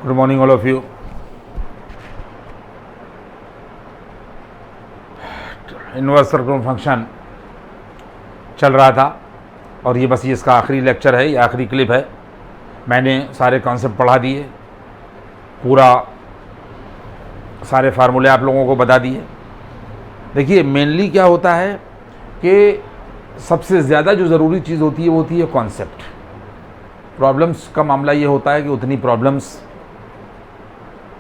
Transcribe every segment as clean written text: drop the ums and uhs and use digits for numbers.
Good morning all of you. Inverse circular function चल रहा था और ये बस ये इसका आखिरी लेक्चर है, ये आखिरी क्लिप है। मैंने सारे कॉन्सेप्ट पढ़ा दिए, पूरा सारे फार्मूले आप लोगों को बता दिए। देखिए मेनली क्या होता है कि सबसे ज़्यादा जो ज़रूरी चीज़ होती है वो होती है कॉन्सेप्ट। प्रॉब्लम्स का मामला ये होता है कि उतनी प्रॉब्लम्स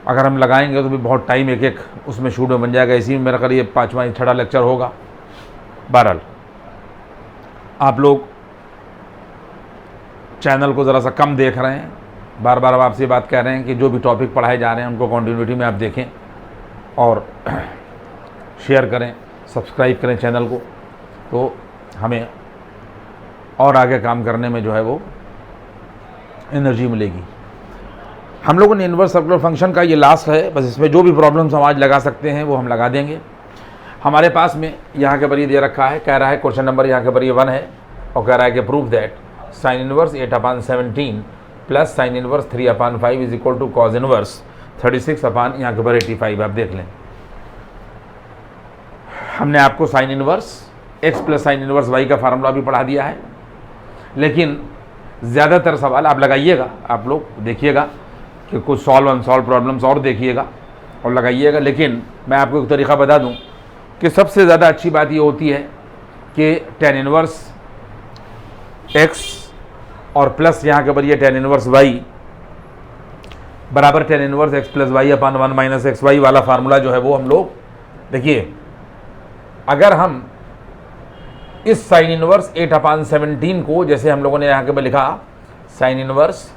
अगर हम लगाएंगे तो भी बहुत टाइम एक एक उसमें शूट में बन जाएगा। इसी में मेरा ख्याल ये 5वां 6वां लेक्चर होगा। बहरहाल आप लोग चैनल को ज़रा सा कम देख रहे हैं, बार बार अब आपसे बात कह रहे हैं कि जो भी टॉपिक पढ़ाए जा रहे हैं उनको कंटिन्यूटी में आप देखें और शेयर करें, सब्सक्राइब करें चैनल को, तो हमें और आगे काम करने में जो है वो एनर्जी मिलेगी। हम लोगों ने इनवर्स सर्कुलर फंक्शन का ये लास्ट है, बस इसमें जो भी प्रॉब्लम्स हम आज लगा सकते हैं वो हम लगा देंगे। हमारे पास में यहाँ के बरी दे रखा है, कह रहा है क्वेश्चन नंबर यहाँ के बरी 1 है और कह रहा है कि prove that sine inverse 8/17 plus sine inverse 3/5 is equal to cos inverse 36 यहाँ के बर 85। आप देख लें, हमने आपको sine inverse x plus sine inverse y का फार्मूला भी पढ़ा दिया है, लेकिन ज़्यादातर सवाल आप लगाइएगा, आप लोग देखिएगा कि कुछ सॉल्व अनसॉल्व प्रॉब्लम्स और देखिएगा और लगाइएगा। लेकिन मैं आपको एक तरीक़ा बता दूं कि सबसे ज़्यादा अच्छी बात ये होती है कि tan इनवर्स x और प्लस यहाँ के बरिए tan इनवर्स y बराबर tan inverse x plus y अपान 1 माइनस एक्स वाई वाला फार्मूला जो है वो हम लोग देखिए, अगर हम इस साइन इनवर्स 8/17 को जैसे हम लोगों ने यहाँ के पर लिखा साइन इनवर्स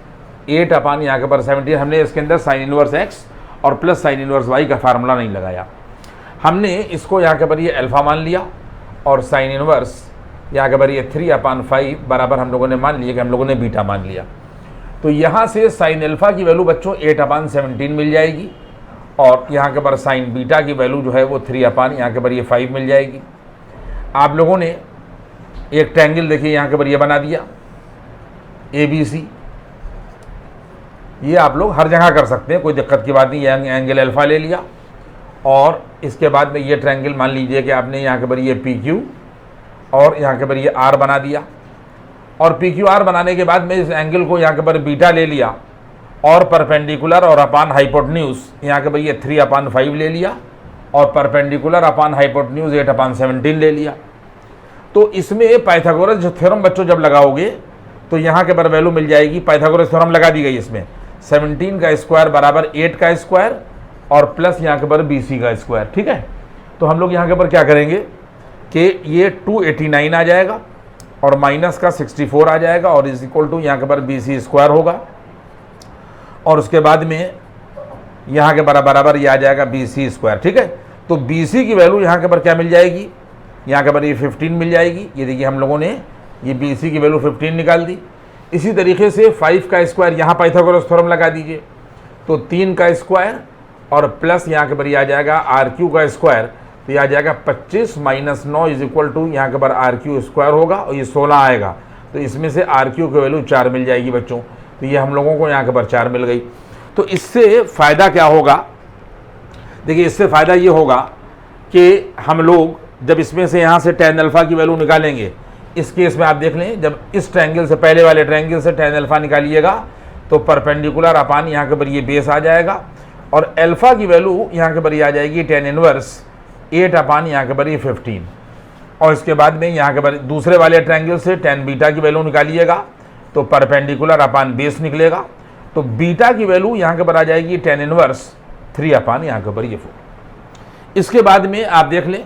8 यहाँ के पर 17, हमने इसके अंदर साइन इनवर्स x और प्लस साइन इनवर्स y का फार्मूला नहीं लगाया। हमने इसको यहाँ के पर ये अल्फ़ा मान लिया और साइन इनवर्स यहाँ के पर ये 3/5 बराबर हम लोगों ने मान लिया कि हम लोगों ने बीटा मान लिया। तो यहाँ से साइन अल्फ़ा की वैल्यू बच्चों 8/17 मिल जाएगी और यहाँ के पर साइन बीटा की वैल्यू जो है वो 3 यहाँ के पर ये 5 मिल जाएगी। आप लोगों ने एक ट्रायंगल देखिए यहाँ के पर ये बना दिया ABC। ये आप लोग हर जगह कर सकते हैं, कोई दिक्कत की बात नहीं। ये एंगल अल्फ़ा ले लिया और इसके बाद में ये ट्रायंगल मान लीजिए कि आपने यहाँ के पर ये PQ और यहाँ के पर ये R बना दिया और PQR बनाने के बाद में इस एंगल को यहाँ के पर बीटा ले लिया और परपेंडिकुलर और अपान हाइपोटेन्यूज यहाँ के पर ये 3/5 ले लिया और परपेंडिकुलर अपान हाइपोटेन्यूज 8/17 ले लिया। तो इसमें पाइथागोरस जो थ्योरम बच्चों जब लगाओगे तो यहाँ के पर वैल्यू मिल जाएगी। पाइथागोरस थ्योरम लगा दी गई इसमें 17 का स्क्वायर बराबर 8 का स्क्वायर और प्लस यहाँ के पर BC का स्क्वायर। ठीक है, तो हम लोग यहाँ के पर क्या करेंगे कि ये 289 आ जाएगा और माइनस का 64 आ जाएगा और इज इक्वल टू यहाँ के पर BC स्क्वायर होगा और उसके बाद में यहाँ के बराबर ये आ जाएगा BC स्क्वायर। ठीक है, तो BC की वैल्यू यहाँ के पर क्या मिल जाएगी, यहाँ के पर ये 15 मिल जाएगी। ये देखिए हम लोगों ने ये BC की वैल्यू 15 निकाल दी। इसी तरीके से 5 का स्क्वायर यहाँ पाइथागोरस थ्योरम लगा दीजिए, तो 3 का स्क्वायर और प्लस यहाँ के पर आ जाएगा RQ का स्क्वायर, तो यह आ जाएगा 25 माइनस 9 इज इक्वल टू यहाँ के पर RQ स्क्वायर होगा और ये 16 आएगा। तो इसमें से RQ की वैल्यू 4 मिल जाएगी बच्चों। तो ये हम लोगों को यहाँ के पर 4 मिल गई। तो इससे फ़ायदा क्या होगा, देखिए इससे फ़ायदा ये होगा कि हम लोग जब इसमें से यहाँ से tan अल्फ़ा की वैल्यू निकालेंगे, इस केस में आप देख लें जब इस ट्रायंगल से पहले वाले ट्रायंगल से tan अल्फ़ा निकालिएगा तो परपेंडिकुलर अपान यहाँ के पर ये बेस आ जाएगा और अल्फ़ा की वैल्यू यहाँ के पर ये आ जाएगी tan इनवर्स 8 यहाँ के पर ये 15 और इसके बाद में यहाँ के पर दूसरे वाले ट्रायंगल से tan बीटा की वैल्यू निकालिएगा तो परपेंडिकुलर अपान बेस निकलेगा, तो बीटा की वैल्यू यहाँ के पर आ जाएगी tan इनवर्स 3 यहाँ के पर ये 4। इसके बाद में आप देख लें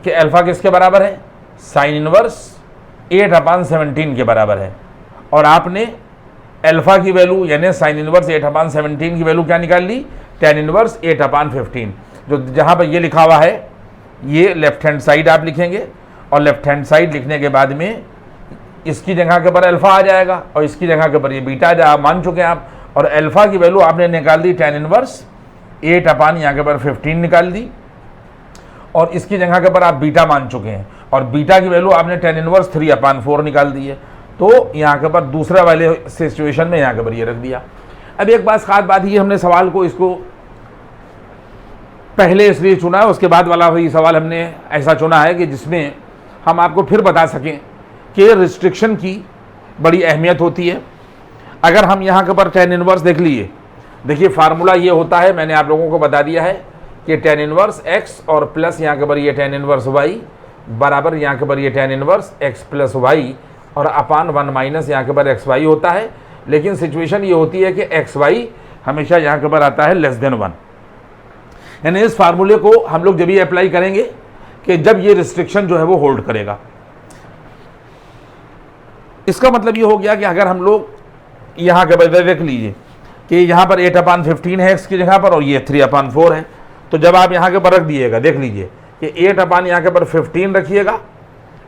कि अल्फ़ा किसके बराबर है, साइन इनवर्स 8/17 के बराबर है और आपने अल्फ़ा की वैल्यू यानी साइन इनवर्स 8/17 की वैल्यू क्या निकाल ली, tan इनवर्स 8/15। जो जहाँ पर ये लिखा हुआ है ये लेफ्ट हैंड साइड आप लिखेंगे और लेफ्ट हैंड साइड लिखने के बाद में इसकी जगह के पर अल्फ़ा आ जाएगा और इसकी जगह के पर ये बीटा आप मान चुके हैं आप, और अल्फ़ा की वैल्यू आपने निकाल दी tan इनवर्स 8 यहाँ के पर 15 निकाल दी और इसकी जगह के पर आप बीटा मान चुके हैं और बीटा की वैल्यू आपने tan इनवर्स 3/4 निकाल दी है। तो यहाँ के पर दूसरा वाले सिचुएशन में यहाँ के पर ये रख दिया। अब एक बात खास बात ही हमने सवाल को इसको पहले इसलिए चुना है, उसके बाद वाला वही सवाल हमने ऐसा चुना है कि जिसमें हम आपको फिर बता सकें कि रिस्ट्रिक्शन की बड़ी अहमियत होती है। अगर हम यहाँ के पर tan इनवर्स देख लिए, देखिए फार्मूला ये होता है, मैंने आप लोगों को बता दिया है कि tan इनवर्स x और प्लस यहाँ के पर ये tan इनवर्स y बराबर यहाँ के पर ये tan inverse x plus y और अपान 1 माइनस यहाँ के पर xy होता है। लेकिन सिचुएशन ये होती है कि xy हमेशा यहाँ के पर आता है लेस देन 1। यानी इस फार्मूले को हम लोग जब ही अप्लाई करेंगे कि जब ये रिस्ट्रिक्शन जो है वो होल्ड करेगा। इसका मतलब ये हो गया कि अगर हम लोग यहाँ के बदले देख लीजिए कि यहाँ पर 8/15 है x की जगह पर और ये 3/4 है, तो जब आप यहाँ के पर रख दिएगा, देख लीजिए कि 8 यहाँ के पर 15 रखिएगा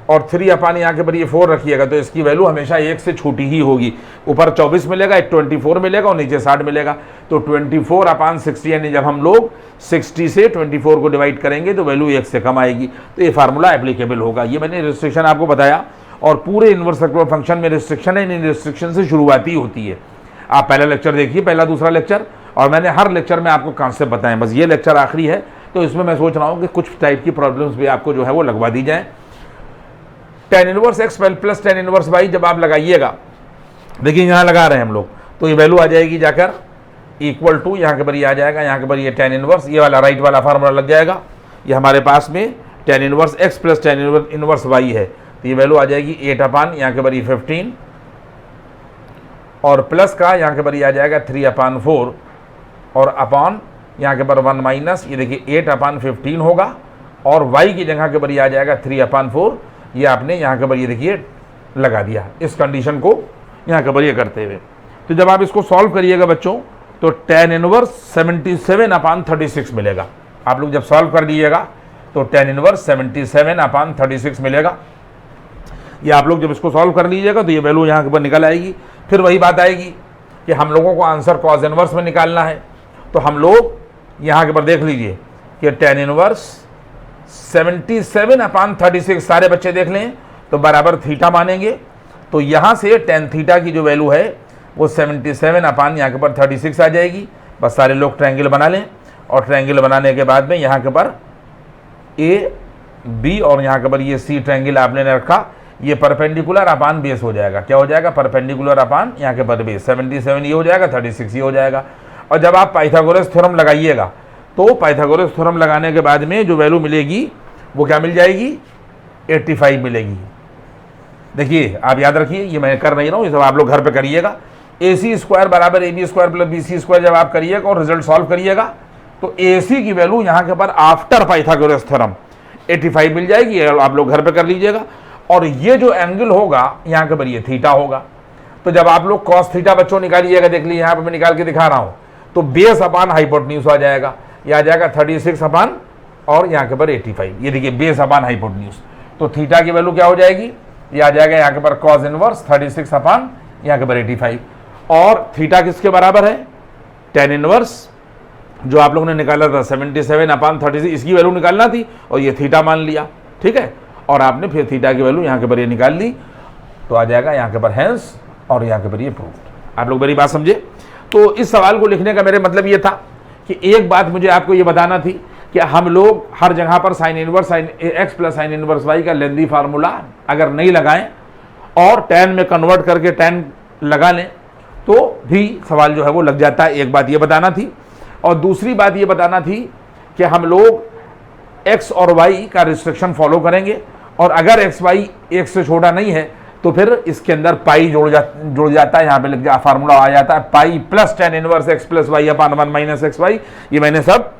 और 3 यहाँ के पर ये 4 रखिएगा, तो इसकी वैल्यू हमेशा 1 से छोटी ही होगी। ऊपर 24 मिलेगा, एक 24 मिलेगा और नीचे 60 मिलेगा। तो 24/60 यानी जब हम लोग 60 से 24 को डिवाइड करेंगे तो वैल्यू 1 से कम आएगी। तो ये फार्मूला एप्लीकेबल होगा। ये मैंने रिस्ट्रिक्शन आपको बताया और पूरे इनवर्स सर्कुलर फंक्शन में रिस्ट्रिक्शन है, इन रिस्ट्रिक्शन से शुरुआती होती है। आप पहला लेक्चर देखिए, पहला दूसरा लेक्चर, और मैंने हर लेक्चर में आपको कॉन्सेप्ट बताएं। बस ये लेक्चर आखिरी है, तो इसमें मैं सोच रहा हूँ कि कुछ टाइप की प्रॉब्लम्स भी आपको जो है वो लगवा दी जाए। tan inverse x plus tan inverse y जब आप लगाइएगा, देखिए यहाँ लगा रहे हैं हम लोग, तो ये वैल्यू आ जाएगी जाकर इक्वल टू यहाँ के पर ये आ जाएगा, यहाँ के पर ये tan इनवर्स, ये वाला राइट वाला फार्मूला लग जाएगा। ये हमारे पास में tan inverse x plus tan inverse y है, तो ये वैल्यू आ जाएगी 8 यहाँ के पर ये 15 और प्लस का यहाँ के पर ये आ जाएगा 3/4 और अपॉन यहाँ के पर 1 माइनस, ये देखिए 8/15 होगा और y की जगह के पर ये आ जाएगा 3/4। ये आपने यहाँ के पर ये देखिए लगा दिया इस कंडीशन को यहाँ के पर ये करते हुए। तो जब आप इसको सॉल्व करिएगा बच्चों, तो tan इनवर्स 77/36 मिलेगा। आप लोग जब सॉल्व कर लीजिएगा तो tan इनवर्स 77/36 मिलेगा। ये आप लोग जब इसको सॉल्व कर लीजिएगा तो ये वैल्यू यहाँ के पर निकल आएगी। फिर वही बात आएगी कि हम लोगों को आंसर कॉस इनवर्स में निकालना है, तो हम लोग यहाँ के पर देख लीजिए कि tan इनवर्स 77/36 सारे बच्चे देख लें तो बराबर थीटा मानेंगे। तो यहाँ से tan थीटा की जो वैल्यू है वो 77 यहाँ के पर 36 आ जाएगी। बस सारे लोग ट्रायंगल बना लें और ट्रायंगल बनाने के बाद में यहाँ के पर ए बी और यहाँ के पर ये सी ट्रायंगल आपने रखा, ये परपेंडिकुलर अपान बेस हो जाएगा। क्या हो जाएगा? परपेंडिकुलर अपान यहाँ के पर बेस। 77 ये हो जाएगा, 36 ये हो जाएगा। और जब आप पाइथागोरस थ्योरम लगाइएगा तो पाइथागोरस थ्योरम लगाने के बाद में जो वैल्यू मिलेगी वो क्या मिल जाएगी? 85 मिलेगी। देखिए आप याद रखिए, ये मैं कर नहीं रहा हूँ, ये सब आप लोग घर पे करिएगा। AC² बराबर AB² प्लस BC² जब आप करिएगा और रिजल्ट सॉल्व करिएगा तो AC की वैल्यू यहाँ के पर आफ्टर पाइथागोरस थ्योरम 85 मिल जाएगी। आप लोग घर पे कर लीजिएगा। और ये जो एंगल होगा यहाँ के पर ये थीटा होगा। तो जब आप लोग कॉस थीटा बच्चों निकालिएगा, देख लीजिए यहाँ पे मैं निकाल के दिखा रहा हूँ, तो बेस अपान हाइपोटेन्यूज आ जाएगा। ये आ जाएगा 36 अपान और यहाँ के पर 85। ये देखिए बेस अपान हाइपोटेन्यूज। तो थीटा की वैल्यू क्या हो जाएगी? ये आ जाएगा यहाँ के पर कॉस इनवर्स 36 अपान यहाँ के पर 85। और थीटा किसके बराबर है? tan इनवर्स जो आप लोगों ने निकाला था 77/36, इसकी वैल्यू निकालना थी और ये थीटा मान लिया। ठीक है, और आपने फिर थीटा की वैल्यू यहाँ के पर ये निकाल ली, तो आ जाएगा यहाँ के पर हेंस और यहाँ के पर ये प्रूव्ड। आप लोग मेरी बात समझे? तो इस सवाल को लिखने का मेरे मतलब ये था कि एक बात मुझे आपको ये बताना थी कि हम लोग हर जगह पर sine inverse sine x plus sine inverse y का लेंदी फार्मूला अगर नहीं लगाएं और tan में कन्वर्ट करके tan लगा लें तो भी सवाल जो है वो लग जाता है। एक बात ये बताना थी। और दूसरी बात ये बताना थी कि हम लोग x और y का रिस्ट्रिक्शन फॉलो करेंगे और अगर x y 1 से छोटा नहीं है तो फिर इसके अंदर पाई जुड़ जाता है। यहाँ पे लिख फार्मूला आ जाता है pi plus tan inverse x plus y अपान 1 माइनस xy। ये मैंने सब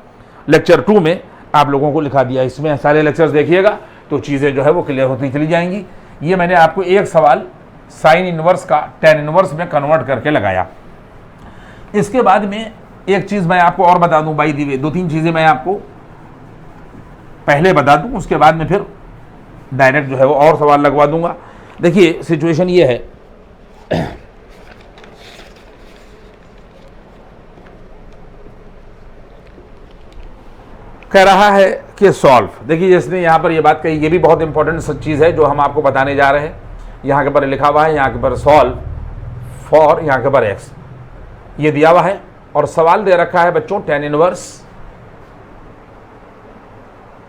लेक्चर 2 में आप लोगों को लिखा दिया। इसमें सारे लेक्चर्स देखिएगा तो चीज़ें जो है वो क्लियर होती चली जाएंगी। ये मैंने आपको एक सवाल साइन इनवर्स का tan इनवर्स में कन्वर्ट करके लगाया। इसके बाद में एक चीज़ मैं आपको और बता दूं, बाई दी वे 2-3 चीज़ें मैं आपको पहले बता दूं, उसके बाद में फिर डायरेक्ट जो है वो और सवाल लगवा दूंगा। देखिए सिचुएशन ये है, कह रहा है कि सॉल्व। देखिए जिसने यहाँ पर ये बात कही, ये भी बहुत इंपॉर्टेंट चीज़ है जो हम आपको बताने जा रहे हैं। यहाँ के पर लिखा हुआ है, यहाँ के पर सॉल्व फॉर यहाँ के पर x। ये दिया हुआ है और सवाल दे रखा है बच्चों tan inverse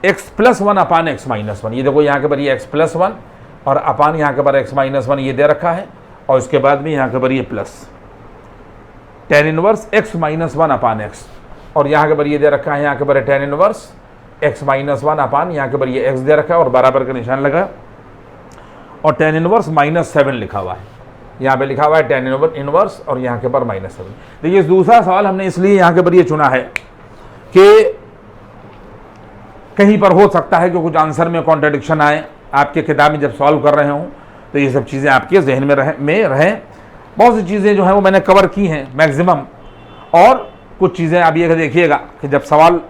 x plus 1 upon x minus 1। ये देखो यहाँ के ऊपर ये x प्लस 1 और अपान यहाँ के ऊपर x माइनस 1 ये दे रखा है और इसके बाद में यहाँ के ऊपर ये plus tan inverse x minus 1 upon x और यहाँ के ऊपर ये दे रखा है यहाँ के ऊपर tan इनवर्स x माइनस 1 अपान यहाँ के ऊपर ये x दे रखा है और बराबर का निशान लगा और tan इनवर्स माइनस 7 लिखा हुआ है। यहाँ पे लिखा हुआ है tan इनवर्स और यहाँ के ऊपर माइनस 7। देखिए दूसरा सवाल हमने इसलिए यहाँ के ऊपर ये चुना है कि कहीं पर हो सकता है कि कुछ आंसर में कॉन्ट्रडिक्शन आए, आपके किताब में जब सॉल्व कर रहे हों तो ये सब चीज़ें आपके जहन में रहें। बहुत सी चीज़ें जो हैं वो मैंने कवर की हैं मैक्सिमम, और कुछ चीज़ें आप ये देखिएगा कि जब सवाल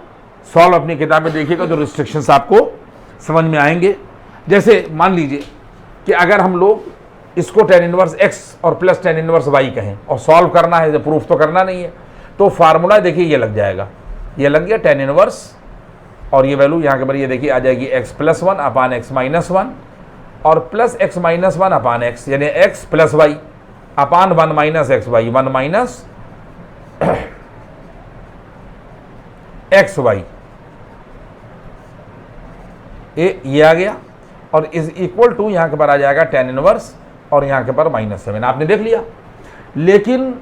सॉल्व अपनी किताब में देखिएगा तो रिस्ट्रिक्शंस आपको समझ में आएंगे। जैसे मान लीजिए कि अगर हम लोग इसको tan इनवर्स x और प्लस tan इनवर्स y कहें और सॉल्व करना है, जब प्रूफ तो करना नहीं है, तो फार्मूला देखिए ये लग जाएगा, ये लग गया tan इनवर्स और ये वैल्यू यहाँ के ऊपर ये देखिए आ जाएगी x plus 1 upon x minus 1 और plus x minus 1 upon x, यानी x plus y upon 1 minus x y, 1 minus x y, ये आ गया और इज इक्वल टू यहाँ के पर आ जाएगा tan इनवर्स और यहाँ के पर माइनस 7। आपने देख लिया। लेकिन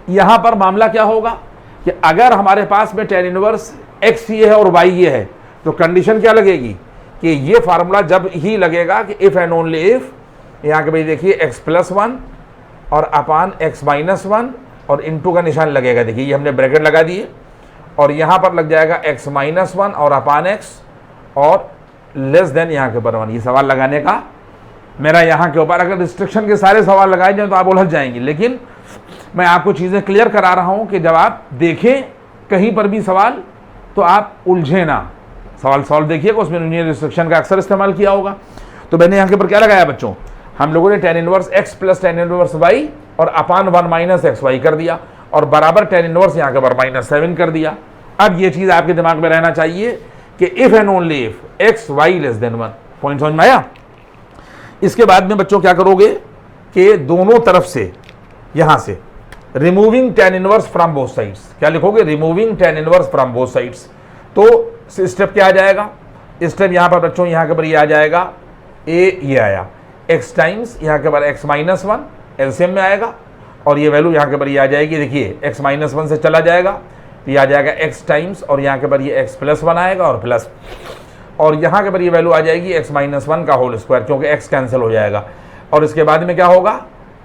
यहाँ पर मामला क्या होगा कि अगर हमारे पास में tan इनवर्स x ये है और y ये है तो कंडीशन क्या लगेगी कि ये फार्मूला जब ही लगेगा कि इफ़ एंड ओनली इफ, यहाँ के भाई देखिए x प्लस 1 और अपान x माइनस 1 और इनटू का निशान लगेगा। देखिए ये हमने ब्रैकेट लगा दिए और यहाँ पर लग जाएगा x माइनस 1 और अपान x और लेस देन यहाँ के ऊपर 1। ये सवाल लगाने का मेरा यहाँ के ऊपर, अगर रिस्ट्रिक्शन के सारे सवाल लगाए जाएं तो आप उलझ जाएंगे, लेकिन मैं आपको चीज़ें क्लियर करा रहा हूँ कि जब आप देखें कहीं पर भी सवाल तो आप उलझे ना। सवाल सॉल्व देखिएगा, उसमें उन्होंने रिस्ट्रिक्शन का अक्सर इस्तेमाल किया होगा। तो मैंने यहाँ के ऊपर क्या लगाया बच्चों, हम लोगों ने tan inverse x plus tan inverse y और अपान 1 माइनस एक्स वाई कर दिया और बराबर tan इनवर्स यहाँ के ऊपर माइनस 7 कर दिया। अब ये चीज़ आपके दिमाग में रहना चाहिए कि if and only if x y less than 1। Point समझ में आया। इसके बाद में बच्चों क्या करोगे कि दोनों तरफ से यहाँ से removing tan inverse from both sides, क्या लिखोगे, removing tan inverse from both sides. तो स्टेप क्या आ जाएगा, स्टेप यहाँ पर बच्चों यहाँ के ऊपर ये आ जाएगा ये आया x टाइम्स यहाँ के ऊपर x माइनस 1 एलसीएम में आएगा और ये वैल्यू यहाँ के ऊपर ये आ जाएगी। देखिए x माइनस 1 से चला जाएगा तो ये आ जाएगा x टाइम्स और यहाँ के ऊपर ये x प्लस 1 आएगा और प्लस, और यहाँ के ऊपर ये वैल्यू आ जाएगी x माइनस 1 का होल स्क्वायर, क्योंकि x कैंसिल हो जाएगा। और इसके बाद में क्या होगा,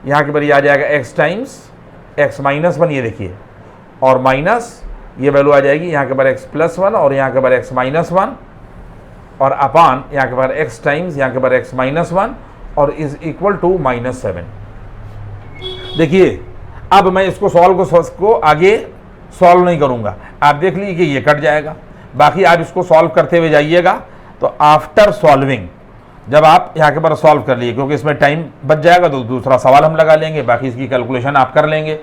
यहाँ के ऊपर ये आ जाएगा x टाइम्स x माइनस 1, ये देखिए, और माइनस ये वैल्यू आ जाएगी यहाँ के ऊपर x प्लस 1 और यहाँ के ऊपर x माइनस 1 और अपान यहाँ के ऊपर x टाइम्स यहाँ के ऊपर x माइनस 1 और इज इक्वल टू माइनस 7। देखिए अब मैं इसको सॉल्व आगे सॉल्व नहीं करूँगा, आप देख लीजिए कि ये कट जाएगा। बाकी आप इसको सॉल्व करते हुए जाइएगा तो आफ्टर सॉल्विंग जब आप यहाँ के ऊपर सॉल्व कर लिए, क्योंकि इसमें टाइम बच जाएगा तो दूसरा सवाल हम लगा लेंगे, बाकी इसकी कैलकुलेशन आप कर लेंगे।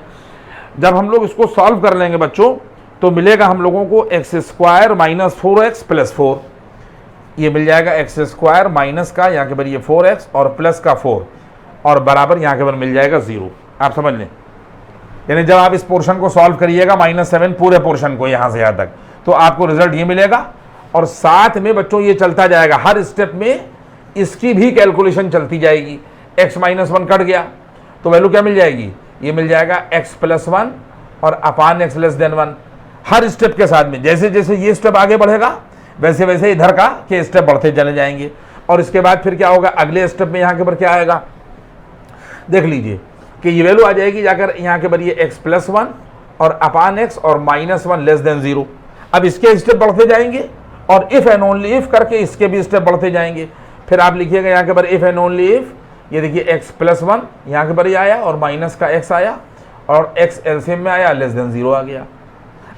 जब हम लोग इसको सॉल्व कर लेंगे बच्चों तो मिलेगा हम लोगों को x square minus 4x plus 4, ये मिल जाएगा एक्स स्क्वायर माइनस का यहाँ के ऊपर ये 4x और प्लस का 4 और बराबर यहाँ के ऊपर मिल जाएगा 0। आप समझ लें, यानी जब आप इस पोर्शन को सॉल्व करिएगा -7 पूरे पोर्शन को यहाँ से यहाँ तक, तो आपको रिजल्ट ये मिलेगा। और साथ में बच्चों ये चलता जाएगा, हर स्टेप में इसकी भी कैलकुलेशन चलती जाएगी। x माइनस 1 कट गया तो वैल्यू क्या मिल जाएगी, ये मिल जाएगा x प्लस 1 और अपान x लेस देन 1। हर स्टेप के साथ में जैसे जैसे ये स्टेप आगे बढ़ेगा वैसे वैसे इधर का के स्टेप बढ़ते चले जाएंगे। और इसके बाद फिर क्या होगा, अगले स्टेप में यहाँ के ऊपर क्या आएगा, देख लीजिए कि ये वैल्यू आ जाएगी जाकर यहाँ के ऊपर ये x प्लस 1 और अपान x और माइनस 1 लेस देन 0। अब इसके स्टेप बढ़ते जाएंगे और इफ़ एंड ओनली इफ करके इसके भी स्टेप बढ़ते जाएंगे। फिर आप लिखिएगा यहाँ के ऊपर इफ़ एंड ओनली इफ, ये देखिए x प्लस 1 यहाँ के ऊपर ये आया और माइनस का x आया और x एलसीएम में आया, लेस देन 0 आ गया।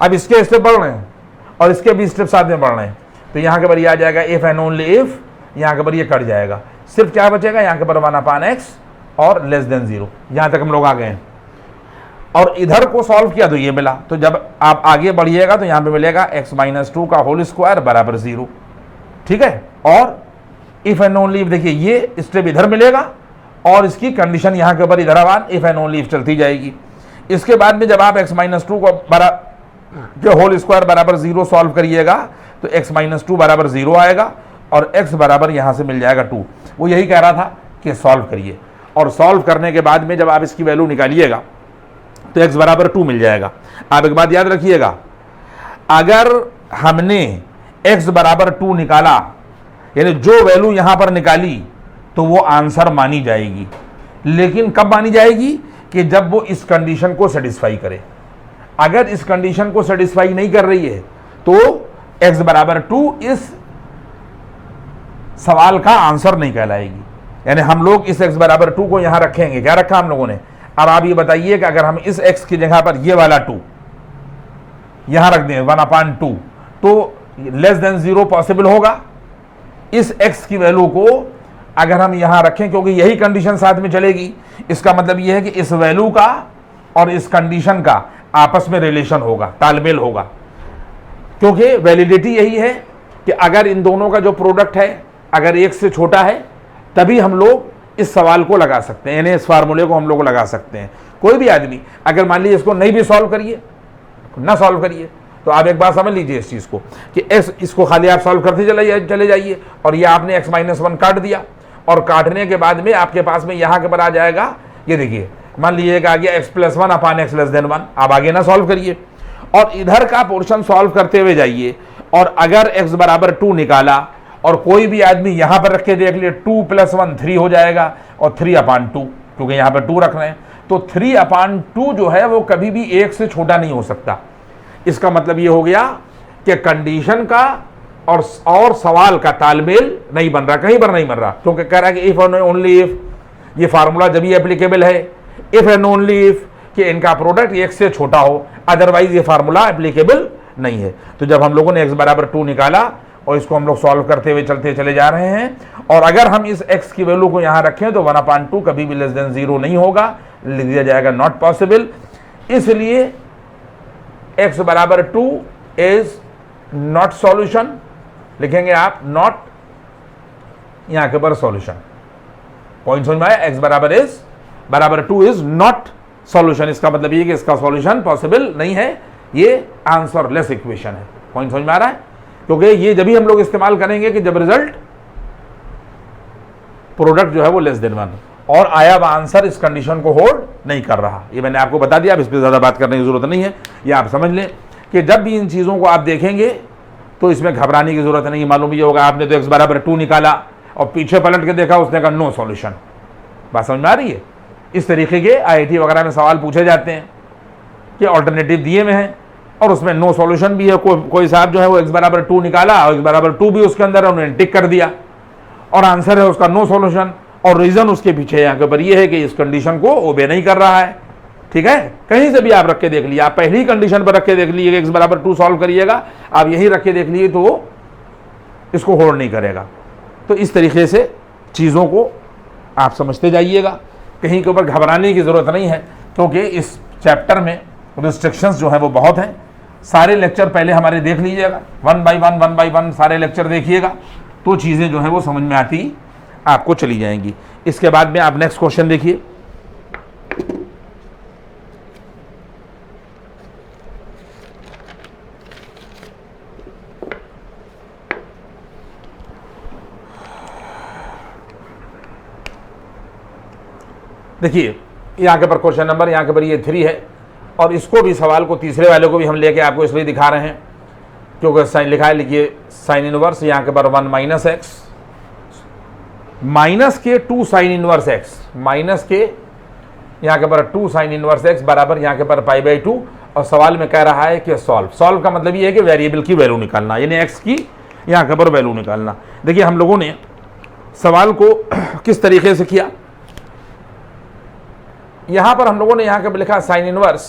अब इसके स्टेप बढ़ रहे हैं और इसके भी स्टेप साथ में बढ़ रहे हैं, तो यहाँ के ऊपर ये आ जाएगा इफ़ एंड ओनली इफ, यहाँ के ऊपर ये कट जाएगा, सिर्फ क्या बचेगा यहाँ के ऊपर 1 अपान x और लेस देन 0। यहाँ तक हम लोग आ गए हैं और इधर को सॉल्व किया तो ये मिला। तो जब आप आगे बढ़िएगा तो यहाँ पे मिलेगा x माइनस 2 का होल स्क्वायर बराबर 0, ठीक है। और इफ़ एंड ओनली इफ, देखिए ये स्टेप इधर मिलेगा और इसकी कंडीशन यहाँ के ऊपर इधर आवान इफ़ एंड ओनली इफ चलती जाएगी। इसके बाद में जब आप x माइनस टू को के होल स्क्वायर बराबर 0 सॉल्व करिएगा तो x माइनस टू बराबर 0 आएगा और x बराबर यहां से मिल जाएगा 2। वो यही कह रहा था कि सॉल्व करिए, और सॉल्व करने के बाद में जब आप इसकी वैल्यू निकालिएगा तो x बराबर 2 मिल जाएगा। आप एक बात याद रखिएगा, अगर हमने x बराबर 2 निकाला, यानी जो वैल्यू यहां पर निकाली, तो वो आंसर मानी जाएगी। लेकिन कब मानी जाएगी? कि जब वो इस कंडीशन को सेटिस्फाई करे। अगर इस कंडीशन को सेटिस्फाई नहीं कर रही है तो x बराबर 2 इस सवाल का आंसर नहीं कहलाएगी। यानी हम लोग इस x बराबर 2 को यहां रखेंगे। क्या रखा हम लोगों ने? अब आप ये बताइए कि अगर हम इस x की जगह पर ये वाला 2 यहां रख दें 1/2, तो लेस देन 0 पॉसिबल होगा? इस x की वैल्यू को अगर हम यहां रखें, क्योंकि यही कंडीशन साथ में चलेगी, इसका मतलब यह है कि इस वैल्यू का और इस कंडीशन का आपस में रिलेशन होगा, तालमेल होगा। क्योंकि वैलिडिटी यही है कि अगर इन दोनों का जो प्रोडक्ट है अगर 1 से छोटा है, तभी हम लोग इस सवाल को लगा सकते हैं, यानी इस फार्मूले को हम लोग लगा सकते हैं। कोई भी आदमी अगर मान लीजिए इसको नहीं भी सॉल्व करिए, ना सॉल्व करिए, तो आप एक बात समझ लीजिए इस चीज़ को कि इसको खाली आप सॉल्व करते चले जाइए, और ये आपने x माइनस 1 काट दिया, और काटने के बाद में आपके पास में यहाँ के पर आ जाएगा, ये देखिए मान लीजिए कि आ गया x plus 1 upon x less than 1। आप आगे ना सॉल्व करिए और इधर का पोर्शन सॉल्व करते हुए जाइए, और अगर x बराबर 2 निकाला और कोई भी आदमी यहाँ पर रख के देख लिए 2 + 1 3 हो जाएगा, और 3/2, क्योंकि यहाँ पर 2 रख रहे हैं, तो 3/2 जो है वो कभी भी 1 से छोटा नहीं हो सकता। इसका मतलब ये हो गया कि कंडीशन का और सवाल का तालमेल नहीं बन रहा, कहीं पर नहीं बन रहा, क्योंकि कह रहा है कि इफ एंड ओनली इफ, ये फार्मूला जब ही एप्लीकेबल है इफ एंड ओनली इफ कि इनका प्रोडक्ट 1 से छोटा हो, अदरवाइज ये फार्मूला एप्लीकेबल नहीं है। तो जब हम लोगों ने x बराबर 2 निकाला और इसको हम लोग सॉल्व करते हुए चलते चले जा रहे हैं, और अगर हम इस x की वैल्यू को यहां रखें तो 1/2 कभी भी लेस देन 0 नहीं होगा, लिख दिया जाएगा नॉट पॉसिबल। इसलिए x बराबर 2 इज नॉट सॉल्यूशन, लिखेंगे आप नॉट, यहां के पर सॉल्यूशन। पॉइंट समझ में आया? x बराबर 2 इज नॉट सॉल्यूशन, इसका मतलब ये कि इसका सॉल्यूशन पॉसिबल नहीं है, ये आंसरलेस इक्वेशन है। पॉइंट समझ में आ रहा है? क्योंकि ये जब भी हम लोग इस्तेमाल करेंगे कि जब रिजल्ट प्रोडक्ट जो है वो लेस देन 1 और आया हुआ आंसर इस कंडीशन को होल्ड नहीं कर रहा। ये मैंने आपको बता दिया, अब इस पर ज़्यादा बात करने की जरूरत नहीं है। ये आप समझ लें कि जब भी इन चीज़ों को आप देखेंगे तो इसमें घबराने की जरूरत नहीं। मालूम ये होगा आपने तो x बराबर 2 निकाला और पीछे पलट के देखा, उसने कहा नो सॉल्यूशन। बात समझ में आ रही है? इस तरीके के IIT वगैरह में सवाल पूछे जाते हैं कि ऑल्टरनेटिव दिए में है और उसमें नो सॉल्यूशन भी है। कोई साहब जो है वो x बराबर 2 निकाला और x बराबर 2 भी उसके अंदर है, उन्होंने टिक कर दिया और आंसर है उसका नो सॉल्यूशन, और रीजन उसके पीछे यहाँ के ऊपर ये है कि इस कंडीशन को ओबे नहीं कर रहा है। ठीक है, कहीं से भी आप रख के देख लिए, आप पहली कंडीशन पर रख के देख लीजिए x बराबर 2 सॉल्व करिएगा, आप यही रख के देख लीजिए तो वो इसको होल्ड नहीं करेगा। तो इस तरीके से चीज़ों को आप समझते जाइएगा, कहीं के ऊपर घबराने की ज़रूरत नहीं है, क्योंकि इस चैप्टर में रिस्ट्रिक्शंस जो है वो बहुत हैं। सारे लेक्चर पहले हमारे देख लीजिएगा, 1 बाय 1 सारे लेक्चर देखिएगा, तो चीज़ें जो है वो समझ में आती आपको चली जाएंगी। इसके बाद में आप नेक्स्ट क्वेश्चन देखिए। देखिए यहाँ के पर क्वेश्चन नंबर, यहाँ के पर ये 3 है, और इसको भी सवाल को तीसरे वाले को भी हम लेके आपको इसलिए दिखा रहे हैं क्योंकि साइन लिखा है, लिखिए साइन इनवर्स, यहाँ के पर 1 माइनस एक्स माइनस के 2 साइन इनवर्स एक्स, माइनस के यहाँ के पर 2 साइन इनवर्स एक्स बराबर यहाँ के पर π/2, और सवाल में कह रहा है कि सॉल्व का मतलब ये है कि वेरिएबल की वैल्यू निकालना, यानी एक्स की यहाँ के पर वैल्यू निकालना। देखिए हम लोगों ने सवाल को किस तरीके से किया, यहाँ पर हम लोगों ने यहाँ के लिखा साइन इनवर्स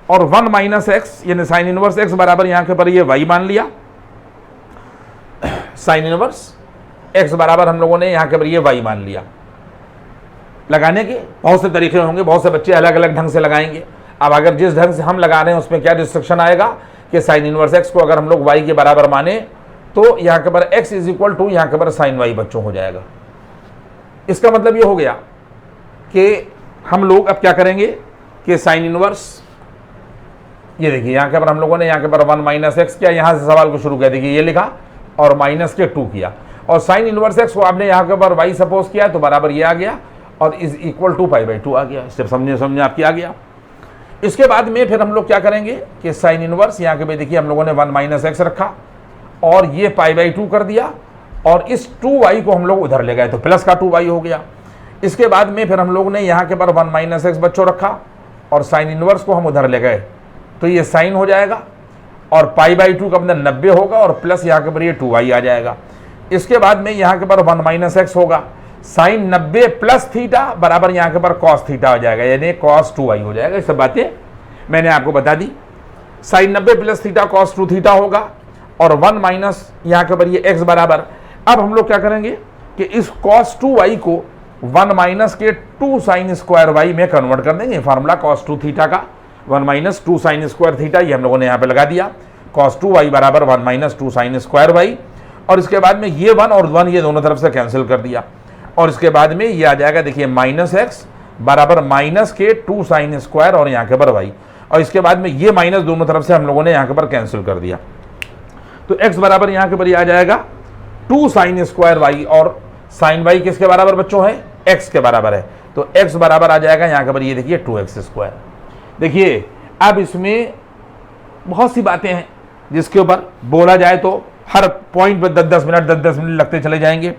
और 1 माइनस एक्स, यानी साइन इनवर्स एक्स बराबर यहाँ के पर ये y मान लिया, साइन इनवर्स एक्स बराबर हम लोगों ने यहाँ के पर ये y मान लिया। लगाने के बहुत से तरीके होंगे, बहुत से बच्चे अलग अलग ढंग से लगाएंगे। अब अगर जिस ढंग से हम लगा रहे हैं उसमें क्या रिस्ट्रिक्शन आएगा कि साइन इनवर्स एक्स को अगर हम लोग y के बराबर माने तो यहाँ के पर x इज इक्वल टू यहाँ के पर साइन y बच्चों हो जाएगा। इसका मतलब ये हो गया कि हम लोग अब क्या करेंगे कि साइन इनवर्स, ये देखिए यहाँ के पर हम लोगों ने यहाँ के पर 1 माइनस एक्स किया, यहाँ से सवाल को शुरू किया, देखिए ये लिखा और माइनस के 2 किया, और साइन इनवर्स एक्स को आपने यहाँ के ऊपर वाई सपोज किया तो बराबर ये आ गया और is equal to pi by 2 आ गया। स्टेप समझे आपकी आ गया। इसके बाद में फिर हम लोग क्या करेंगे कि साइन इनवर्स यहाँ के भाई देखिए हम लोगों ने 1 माइनस एक्स रखा और ये पाई बाई 2 कर दिया और इस 2y को हम लोग उधर ले गए तो प्लस का 2y हो गया। इसके बाद में फिर हम लोग ने यहाँ के पर 1 माइनस एक्स बच्चों रखा और साइन इनवर्स को हम उधर ले गए तो ये साइन हो जाएगा और पाई बाई 2 का अंदर 90 होगा और प्लस यहाँ के पर ये 2y आ जाएगा। इसके बाद में यहाँ के पर 1 माइनस एक्स होगा, साइन 90 प्लस थीटा बराबर यहाँ के पर कॉस थीटा हो जाएगा, यानी कॉस 2y हो जाएगा। ये सब बातें मैंने आपको बता दी। Sine 90 plus theta cos 2 theta होगा और 1 माइनस यहाँ के पर ये x बराबर। अब हम लोग क्या करेंगे कि इस कॉस 2y को 1 माइनस के 2 साइन स्क्वायर वाई में कन्वर्ट कर देंगे। फार्मूला कॉस 2 थीटा का 1 माइनस 2 साइन स्क्वायर थीटा, ये हम लोगों ने यहाँ पे लगा दिया। कॉस 2y बराबर 1 माइनस 2 साइन स्क्वायर वाई, और इसके बाद में ये 1 और 1 ये दोनों तरफ से कैंसिल कर दिया और इसके बाद में ये आ जाएगा देखिए माइनस एक्स बराबर माइनस के 2 साइन स्क्वायर और यहाँ के पर वाई, और इसके बाद में ये माइनस दोनों तरफ से हम लोगों ने यहाँ के पर कैंसिल कर दिया तो x बराबर यहाँ के पर ये आ जाएगा 2 साइन स्क्वायर वाई, और साइन वाई किसके बराबर बच्चों है, x के बराबर है, तो x बराबर आ जाएगा यहाँ के पर ये देखिए 2x स्क्वायर। देखिए अब इसमें बहुत सी बातें हैं जिसके ऊपर बोला जाए तो हर पॉइंट पर 10-10 मिनट 10-10 मिनट लगते चले जाएंगे।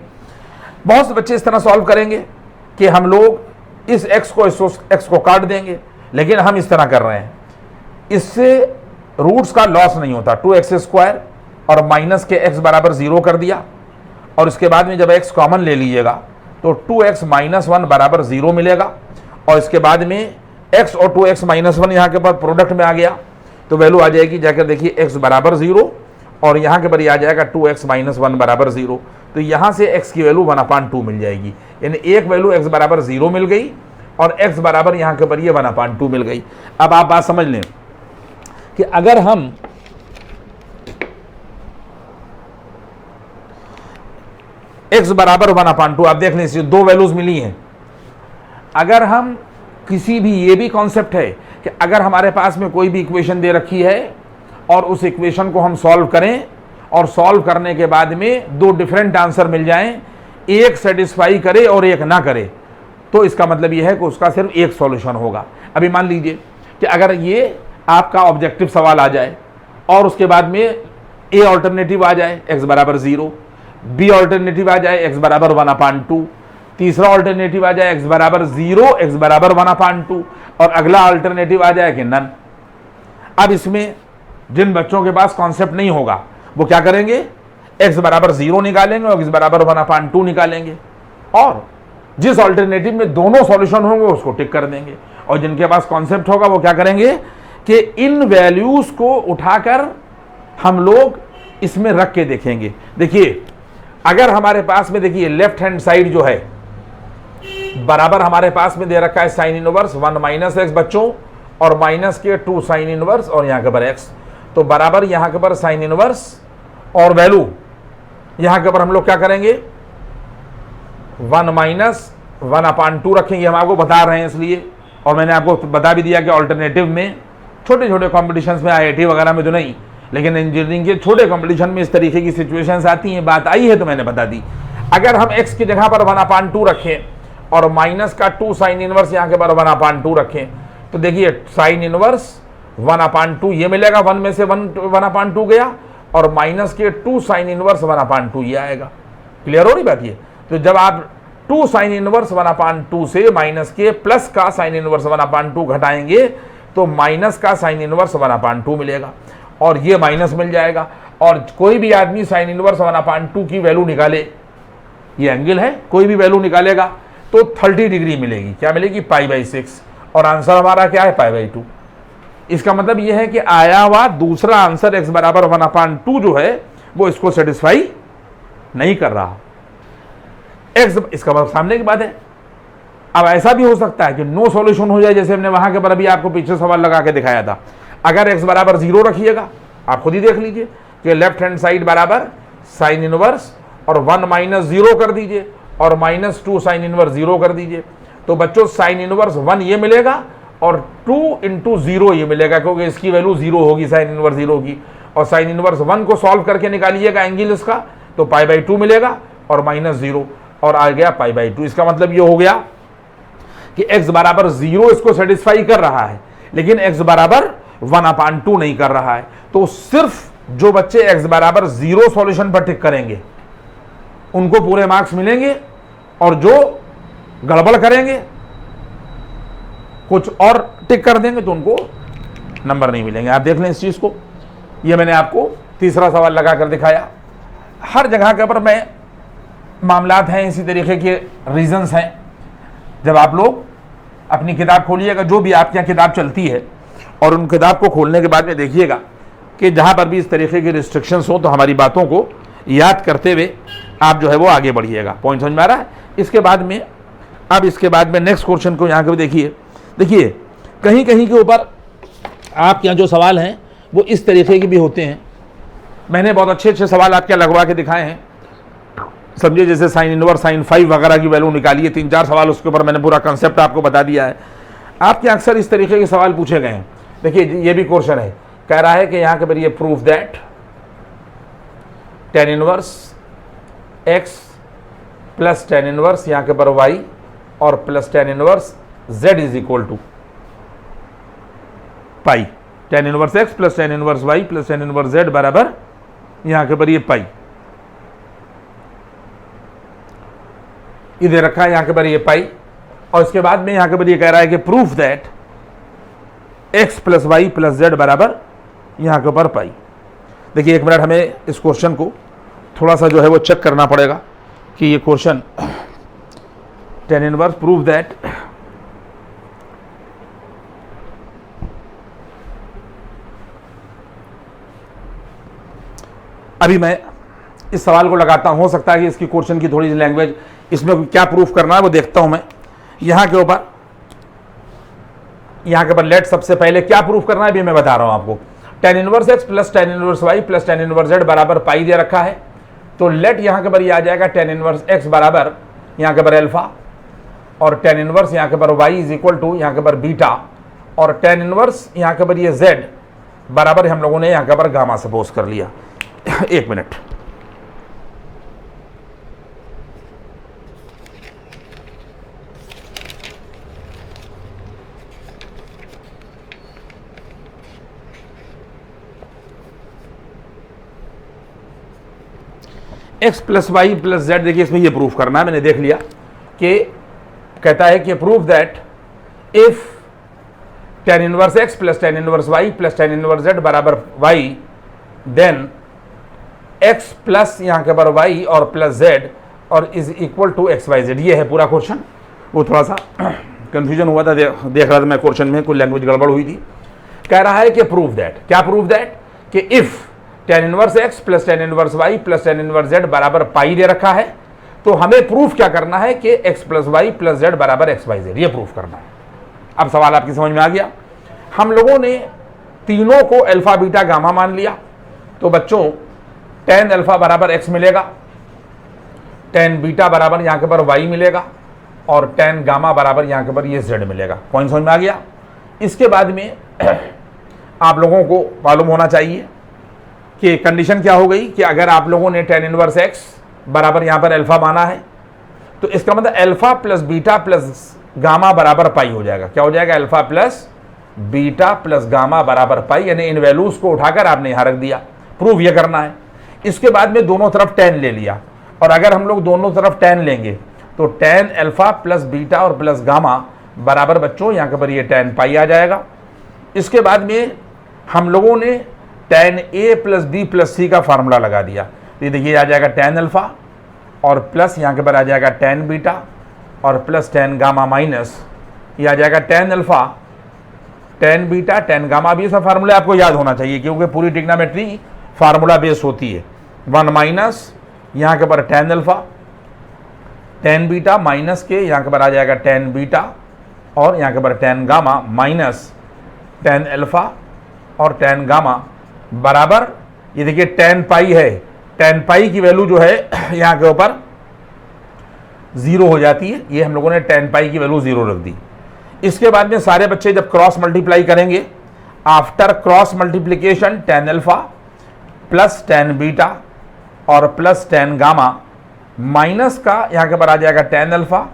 बहुत से बच्चे इस तरह सॉल्व करेंगे कि हम लोग इस x को काट देंगे, लेकिन हम इस तरह कर रहे हैं, इससे रूट्स का लॉस नहीं होता। 2x स्क्वायर और माइनस के x बराबर 0 कर दिया और इसके बाद में जब x कॉमन ले लीजिएगा तो 2x माइनस 1 बराबर 0 मिलेगा, और इसके बाद में x और 2x माइनस 1 यहाँ के पास प्रोडक्ट में आ गया तो वैल्यू आ जाएगी जाकर देखिए x बराबर 0 और यहाँ के पर ये आ जाएगा 2x माइनस 1 बराबर 0, तो यहाँ से x की वैल्यू 1/2 मिल जाएगी, यानी एक वैल्यू x बराबर 0 मिल गई और x बराबर यहाँ के पर ये 1/2 मिल गई। अब आप बात समझ लें कि अगर हम x बराबर 1/2, आप देख लें दो वैल्यूज मिली हैं। अगर हम किसी भी, ये भी कॉन्सेप्ट है कि अगर हमारे पास में कोई भी इक्वेशन दे रखी है और उस इक्वेशन को हम सॉल्व करें और सॉल्व करने के बाद में दो डिफरेंट आंसर मिल जाएं, एक सेटिस्फाई करे और एक ना करे, तो इसका मतलब यह है कि उसका सिर्फ एक सॉल्यूशन होगा। अभी मान लीजिए कि अगर ये आपका ऑब्जेक्टिव सवाल आ जाए और उसके बाद में ए ऑल्टरनेटिव आ जाए x बराबर 0, बी ऑल्टरनेटिव आ जाए x बराबर 1/2, तीसरा ऑल्टरनेटिव आ जाए x बराबर 0 x बराबर 1/2 और अगला ऑल्टरनेटिव आ जाए कि नन। अब इसमें जिन बच्चों के पास कॉन्सेप्ट नहीं होगा वो क्या करेंगे, x बराबर 0 निकालेंगे और x बराबर 1/2 निकालेंगे, और जिस ऑल्टरनेटिव में दोनों सॉल्यूशन होंगे उसको टिक कर देंगे, और जिनके पास कॉन्सेप्ट होगा वो क्या करेंगे कि इन वैल्यूज को उठाकर हम लोग इसमें रख के देखेंगे। देखिए अगर हमारे पास में देखिए लेफ्ट हैंड साइड जो है बराबर हमारे पास में दे रखा है साइन इनवर्स 1 माइनस एक्स बच्चों और माइनस के 2 साइन इनवर्स और यहाँ के पर x, तो बराबर यहाँ के पर साइन इनवर्स और वैल्यू यहाँ के पर हम लोग क्या करेंगे 1 माइनस 1/2 रखेंगे। हम आपको बता रहे हैं इसलिए, और मैंने आपको बता भी दिया कि ऑल्टरनेटिव में छोटे छोटे कॉम्पिटिशन्स में IIT वगैरह में तो नहीं, लेकिन इंजीनियरिंग के छोटे कंपटीशन में इस तरीके की सिचुएशंस आती हैं, बात आई है तो मैंने बता दी। अगर हम x की जगह पर 1/2 रखें और माइनस का 2 साइन इनवर्स यहाँ के पर 1/2 रखें तो देखिए साइन इनवर्स 1/2 ये मिलेगा, 1 में से 1/2 गया और माइनस के 2 साइन इनवर्स 1/2 ये आएगा। क्लियर हो रही बात ये? तो जब आप 2 साइन इनवर्स 1/2 से माइनस के प्लस का साइन इनवर्स 1/2 घटाएंगे तो माइनस का साइन इनवर्स 1/2 मिलेगा और ये माइनस मिल जाएगा, और कोई भी आदमी साइन इनवर्स 1/2 की वैल्यू निकाले, ये एंगल है, कोई भी वैल्यू निकालेगा तो 30 डिग्री मिलेगी। क्या मिलेगी? π/6, और आंसर हमारा क्या है π/2। इसका मतलब यह है कि आया हुआ दूसरा आंसर x बराबर 1/2 जो है वो इसको सेटिस्फाई नहीं कर रहा। x इसका मतलब सामने की बात है। अब ऐसा भी हो सकता है कि नो सॉल्यूशन हो जाए, जैसे हमने वहां के पर अभी आपको पीछे सवाल लगा के दिखाया था। अगर x बराबर 0 रखिएगा, आप खुद ही देख लीजिए कि लेफ्ट हैंड साइड बराबर साइन इनवर्स और 1 माइनस 0 कर दीजिए और -2 साइन इनवर्स 0 कर दीजिए, तो बच्चों साइन इनवर्स 1 ये मिलेगा और 2 इंटू 0 ये मिलेगा, क्योंकि इसकी वैल्यू 0 होगी, साइन इनवर्स 0 होगी। और साइन इनवर्स 1 को सॉल्व करके निकालिएगा एंगल इसका, तो π/2 मिलेगा और -0 और आ गया π/2। इसका मतलब ये हो गया कि x बराबर 0 इसको सेटिस्फाई कर रहा है, लेकिन x बराबर 1/2 नहीं कर रहा है। तो सिर्फ जो बच्चे x बराबर 0 सॉल्यूशन पर टिक करेंगे उनको पूरे मार्क्स मिलेंगे, और जो गड़बड़ करेंगे, कुछ और टिक कर देंगे, तो उनको नंबर नहीं मिलेंगे। आप देख लें इस चीज को। ये मैंने आपको तीसरा सवाल लगा कर दिखाया। हर जगह के ऊपर मैं मामलात हैं, इसी तरीके के रीजंस हैं। जब आप लोग अपनी किताब खोलिएगा, जो भी आपके यहाँ किताब चलती है, और उन किताब को खोलने के बाद में देखिएगा कि जहाँ पर भी इस तरीके की रिस्ट्रिक्शंस हो, तो हमारी बातों को याद करते हुए आप जो है वो आगे बढ़िएगा। पॉइंट समझ में आ रहा है? इसके बाद में नेक्स्ट क्वेश्चन को यहाँ के देखिए कहीं कहीं के ऊपर आपके यहाँ जो सवाल हैं वो इस तरीके के भी होते हैं। मैंने बहुत अच्छे अच्छे सवाल आपके लगवा के दिखाए हैं, समझिए, जैसे साइन इनवर्स, साइन 5 वगैरह की वैल्यू निकालिए, 3-4 सवाल उसके ऊपर मैंने पूरा कंसेप्ट आपको बता दिया है। आपके अक्सर इस तरीके के सवाल पूछे गए हैं। देखिए ये भी क्वेश्चन है, कह रहा है कि यहाँ के ये proof that tan inverse x plus tan inverse यहाँ के पर y और plus tan inverse z is equal to pi. tan inverse x plus tan inverse y plus tan inverse z बराबर यहाँ के पर ये पाई, इधर रखा है यहाँ के पर ये पाई। और इसके बाद में यहाँ के पर ये कह रहा है कि proof that x plus y plus z बराबर यहाँ के ऊपर पाई। देखिए 1 मिनट, हमें इस क्वेश्चन को थोड़ा सा जो है वो चेक करना पड़ेगा कि ये question tan inverse proof that अभी मैं इस सवाल को लगाता हूं, हो सकता है कि इसकी क्वेश्चन की थोड़ी सी लैंग्वेज, इसमें क्या प्रूफ करना है वो देखता हूं मैं। यहाँ के ऊपर लेट सबसे पहले क्या प्रूफ करना है भी मैं बता रहा हूं आपको। tan inverse x plus tan inverse y plus tan inverse z बराबर पाई दे रखा है, तो लेट यहाँ के ऊपर ये आ जाएगा tan इनवर्स x बराबर यहाँ के ऊपर अल्फा, और tan इनवर्स यहाँ के ऊपर y इज इक्वल टू यहाँ के ऊपर बीटा, और tan इनवर्स यहाँ के ऊपर ये z बराबर हम लोगों ने यहाँ के ऊपर गामा सपोज कर लिया। 1 minute, x plus y plus z, देखिए इसमें ये प्रूफ करना है, मैंने देख लिया कि कहता है कि proof that if tan inverse x plus tan inverse y plus tan inverse z बराबर y, देन x प्लस यहाँ के पर y और प्लस z और इज इक्वल टू XYZ। ये है पूरा क्वेश्चन। वो थोड़ा सा कंफ्यूजन हुआ था, देख रहा था मैं क्वेश्चन में, कोई लैंग्वेज गड़बड़ हुई थी। कह रहा है कि प्रूफ दैट, क्या प्रूफ दैट कि if tan inverse x plus tan inverse y plus tan inverse z बराबर पाई दे रखा है, तो हमें प्रूफ क्या करना है कि x plus y plus z बराबर XYZ, ये प्रूफ करना है। अब सवाल आपकी समझ में आ गया। हम लोगों ने तीनों को अल्फा बीटा गामा मान लिया, तो बच्चों tan अल्फा बराबर x मिलेगा, tan बीटा बराबर यहाँ के पर y मिलेगा, और tan गामा बराबर यहाँ के पर ये z मिलेगा। पॉइंट समझ में आ गया। इसके बाद में आप लोगों को मालूम होना चाहिए कि कंडीशन क्या हो गई कि अगर आप लोगों ने tan इनवर्स x बराबर यहाँ पर अल्फा माना है, तो इसका मतलब alpha plus beta plus gamma बराबर पाई हो जाएगा। क्या हो जाएगा? Alpha plus beta plus gamma बराबर पाई, यानी इन वैल्यूज को उठाकर आपने यहाँ रख दिया। प्रूफ ये करना है। इसके बाद में दोनों तरफ tan ले लिया, और अगर हम लोग दोनों तरफ tan लेंगे तो tan अल्फा प्लस बीटा और प्लस गामा बराबर बच्चों यहाँ के पर ये tan पाई आ जाएगा। इसके बाद में हम लोगों ने tan a plus B plus C का फार्मूला लगा दिया। ये देखिए आ जाएगा tan अल्फा और प्लस यहाँ के पर आ जाएगा tan बीटा और प्लस tan गामा माइनस ये आ जाएगा tan alpha tan beta tan gamma. भी सब फार्मूला आपको याद होना चाहिए, क्योंकि पूरी ट्रिग्नोमेट्री फार्मूला बेस होती है। 1 माइनस यहाँ के पर tan alpha tan beta minus के यहाँ के पर आ जाएगा tan बीटा और यहाँ के पर tan gamma minus tan alpha और tan गामा बराबर, ये देखिए tan पाई है, tan पाई की वैल्यू जो है यहाँ के ऊपर 0 हो जाती है। ये हम लोगों ने tan पाई की वैल्यू 0 रख दी। इसके बाद में सारे बच्चे जब क्रॉस मल्टीप्लाई करेंगे, after cross multiplication tan alpha plus tan beta और प्लस tan गामा माइनस का यहाँ के ऊपर आ जाएगा tan अल्फा,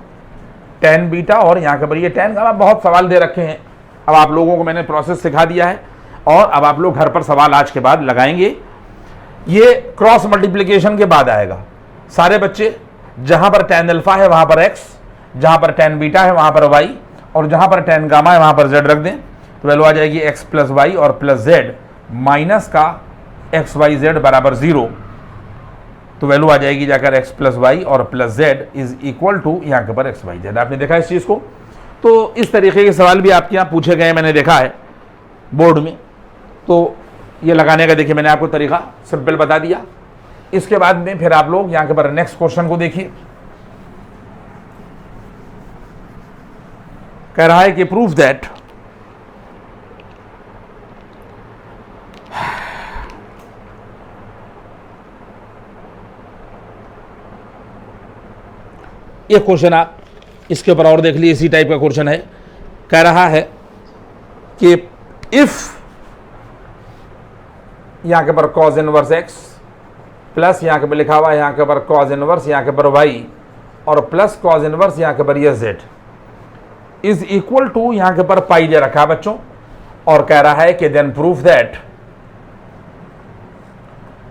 tan बीटा और यहाँ के ऊपर ये tan गामा। बहुत सवाल दे रखे हैं, अब आप लोगों को मैंने प्रोसेस सिखा दिया है और अब आप लोग घर पर सवाल आज के बाद लगाएंगे। ये क्रॉस मल्टीप्लिकेशन के बाद आएगा। सारे बच्चे जहां पर tan अल्फा है वहां पर x, जहां पर tan बीटा है वहां पर y और जहां पर tan गामा है वहां पर z रख दें, तो वैल्यू आ जाएगी x प्लस वाई और प्लस z माइनस का एक्स वाई जेड बराबर 0। तो वैल्यू आ जाएगी जाकर x प्लस वाई और plus z is equal to यहाँ के पर एक्स वाई जेड। आपने देखा इस चीज़ को? तो इस तरीके के सवाल भी आपके यहाँ पूछे गए, मैंने देखा है बोर्ड में। तो ये लगाने का देखिए मैंने आपको तरीका सिंपल बता दिया। इसके बाद में फिर आप लोग यहाँ के पर नेक्स्ट क्वेश्चन को देखिए। कह रहा है कि प्रूफ दैट ये क्वेश्चन आप इसके ऊपर और देख लीजिए, इसी टाइप का क्वेश्चन है। कह रहा है कि इफ यहाँ के पर कॉज इनवर्स एक्स प्लस यहाँ के पर लिखा हुआ है यहाँ के पर कॉज इनवर्स यहाँ के पर वाई और प्लस कॉज इनवर्स यहाँ के पर ये जेड इज इक्वल टू यहाँ के पर पाई दे रखा है बच्चों। और कह रहा है कि देन प्रूफ दैट,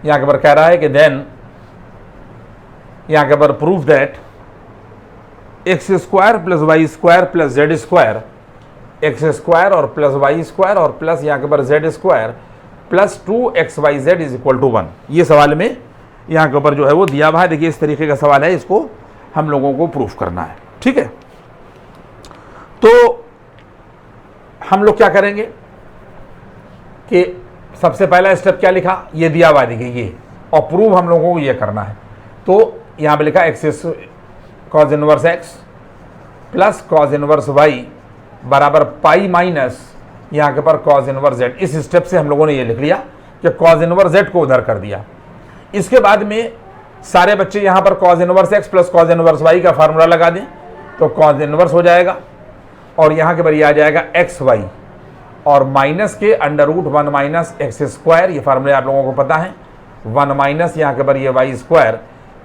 यहाँ के पर कह रहा है कि देन यहाँ के पर proof that x square plus y square plus z square, x square और प्लस वाई स्क्वायर और प्लस यहाँ के पर z square plus 2xyz is equal to 1। ये सवाल में यहाँ के ऊपर जो है वो दिया हुआ है। देखिए इस तरीके का सवाल है, इसको हम लोगों को प्रूफ करना है। ठीक है, तो हम लोग क्या करेंगे कि सबसे पहला स्टेप क्या लिखा, ये दिया हुआ है देखिए ये, और प्रूव हम लोगों को ये करना है। तो यहाँ पे लिखा x cos inverse x plus cos inverse y बराबर पाई माइनस यहाँ के पर कॉज इनवर्स जेड। इस स्टेप से हम लोगों ने ये लिख लिया कि कॉज इनवर्स जेड को उधर कर दिया। इसके बाद में सारे बच्चे यहाँ पर cos inverse x plus cos inverse y का फार्मूला लगा दें, तो कॉज इनवर्स हो जाएगा और यहाँ के पर ये आ जाएगा एक्स वाई और माइनस के under root 1 minus x square, ये फार्मूले आप लोगों को पता है, 1 माइनस यहाँ के पर ये y square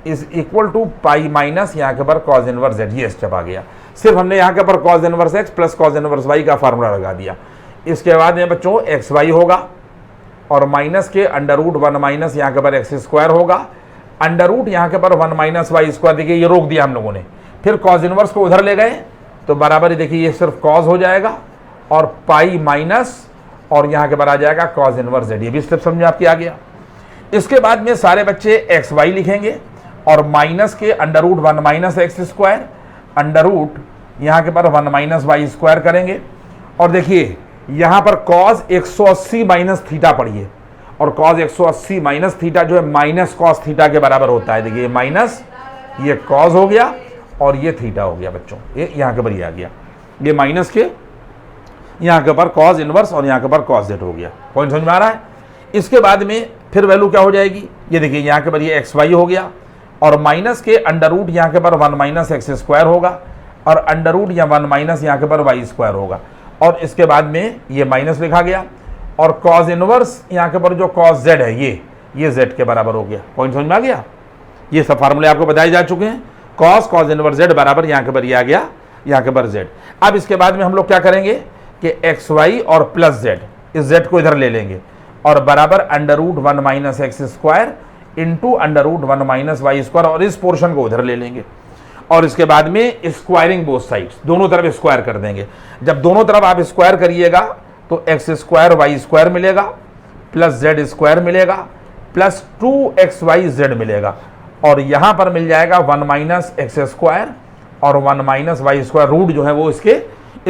is equal to pi minus यहाँ के पर कॉज इनवर्स जेड। ये स्टेप आ गया। सिर्फ हमने यहाँ के पर cos inverse x plus cos inverse y का फार्मूला लगा दिया। इसके बाद में बच्चों एक्स वाई होगा और माइनस के अंडर रूट 1 माइनस यहाँ के पर एक्स स्क्वायर होगा, अंडर रूट यहाँ के पर 1 माइनस वाई स्क्वायर। देखिए ये रोक दिया हम लोगों ने, फिर कॉज इनवर्स को उधर ले गए तो बराबर ही देखिए ये सिर्फ कॉज हो जाएगा और पाई माइनस और यहाँ के पर आ जाएगा कॉज इनवर्स जेड। ये भी स्टेप समझ में आपकी आ गया। इसके बाद में सारे बच्चे एक्स वाई लिखेंगे और माइनस के under root 1 minus x square, under root यहाँ के पर 1 माइनस वाई स्क्वायर करेंगे। और देखिए यहाँ पर कॉज 180 माइनस थीटा पढ़िए और कॉज 180 माइनस थीटा जो है माइनस कॉस थीटा के बराबर होता है। देखिए माइनस ये कॉज हो गया और ये थीटा हो गया बच्चों, ये यहाँ के पर ये आ गया, ये माइनस के यहाँ के ऊपर कॉज इनवर्स और यहाँ के ऊपर कॉज जेड हो गया। पॉइंट समझ में आ रहा है? इसके बाद में फिर वैल्यू क्या हो जाएगी, ये देखिए यहाँ के ऊपर ये एक्स वाई हो गया और माइनस के अंडर रूट यहाँ के ऊपर 1 माइनस एक्स स्क्वायर होगा और अंडर रूट या 1 माइनस यहाँ के ऊपर वाई स्क्वायर होगा और इसके बाद में ये माइनस लिखा गया और कॉज इनवर्स यहाँ के ऊपर जो कॉज जेड है ये जेड के बराबर हो गया। पॉइंट समझ में आ गया? ये सब फार्मूले आपको बताए जा चुके हैं। कॉज इनवर्स जेड बराबर यहाँ के ऊपर ये आ गया, यहाँ के ऊपर जेड। अब इसके बाद में हम लोग क्या करेंगे कि एक्स वाई और प्लस जेड, इस जेड को इधर ले लेंगे और बराबर under root 1 minus x square into under root 1 minus Y square और इस पोर्शन को उधर ले लेंगे और इसके बाद में स्क्वायरिंग बोथ साइड्स, दोनों तरफ स्क्वायर कर देंगे। जब दोनों तरफ आप स्क्वायर करिएगा तो एक्स स्क्वायर वाई स्क्वायर मिलेगा प्लस जेड स्क्वायर मिलेगा प्लस 2xyz मिलेगा और यहाँ पर मिल जाएगा 1 माइनस एक्स स्क्वायर और 1 माइनस वाई स्क्वायर। रूट जो है वो इसके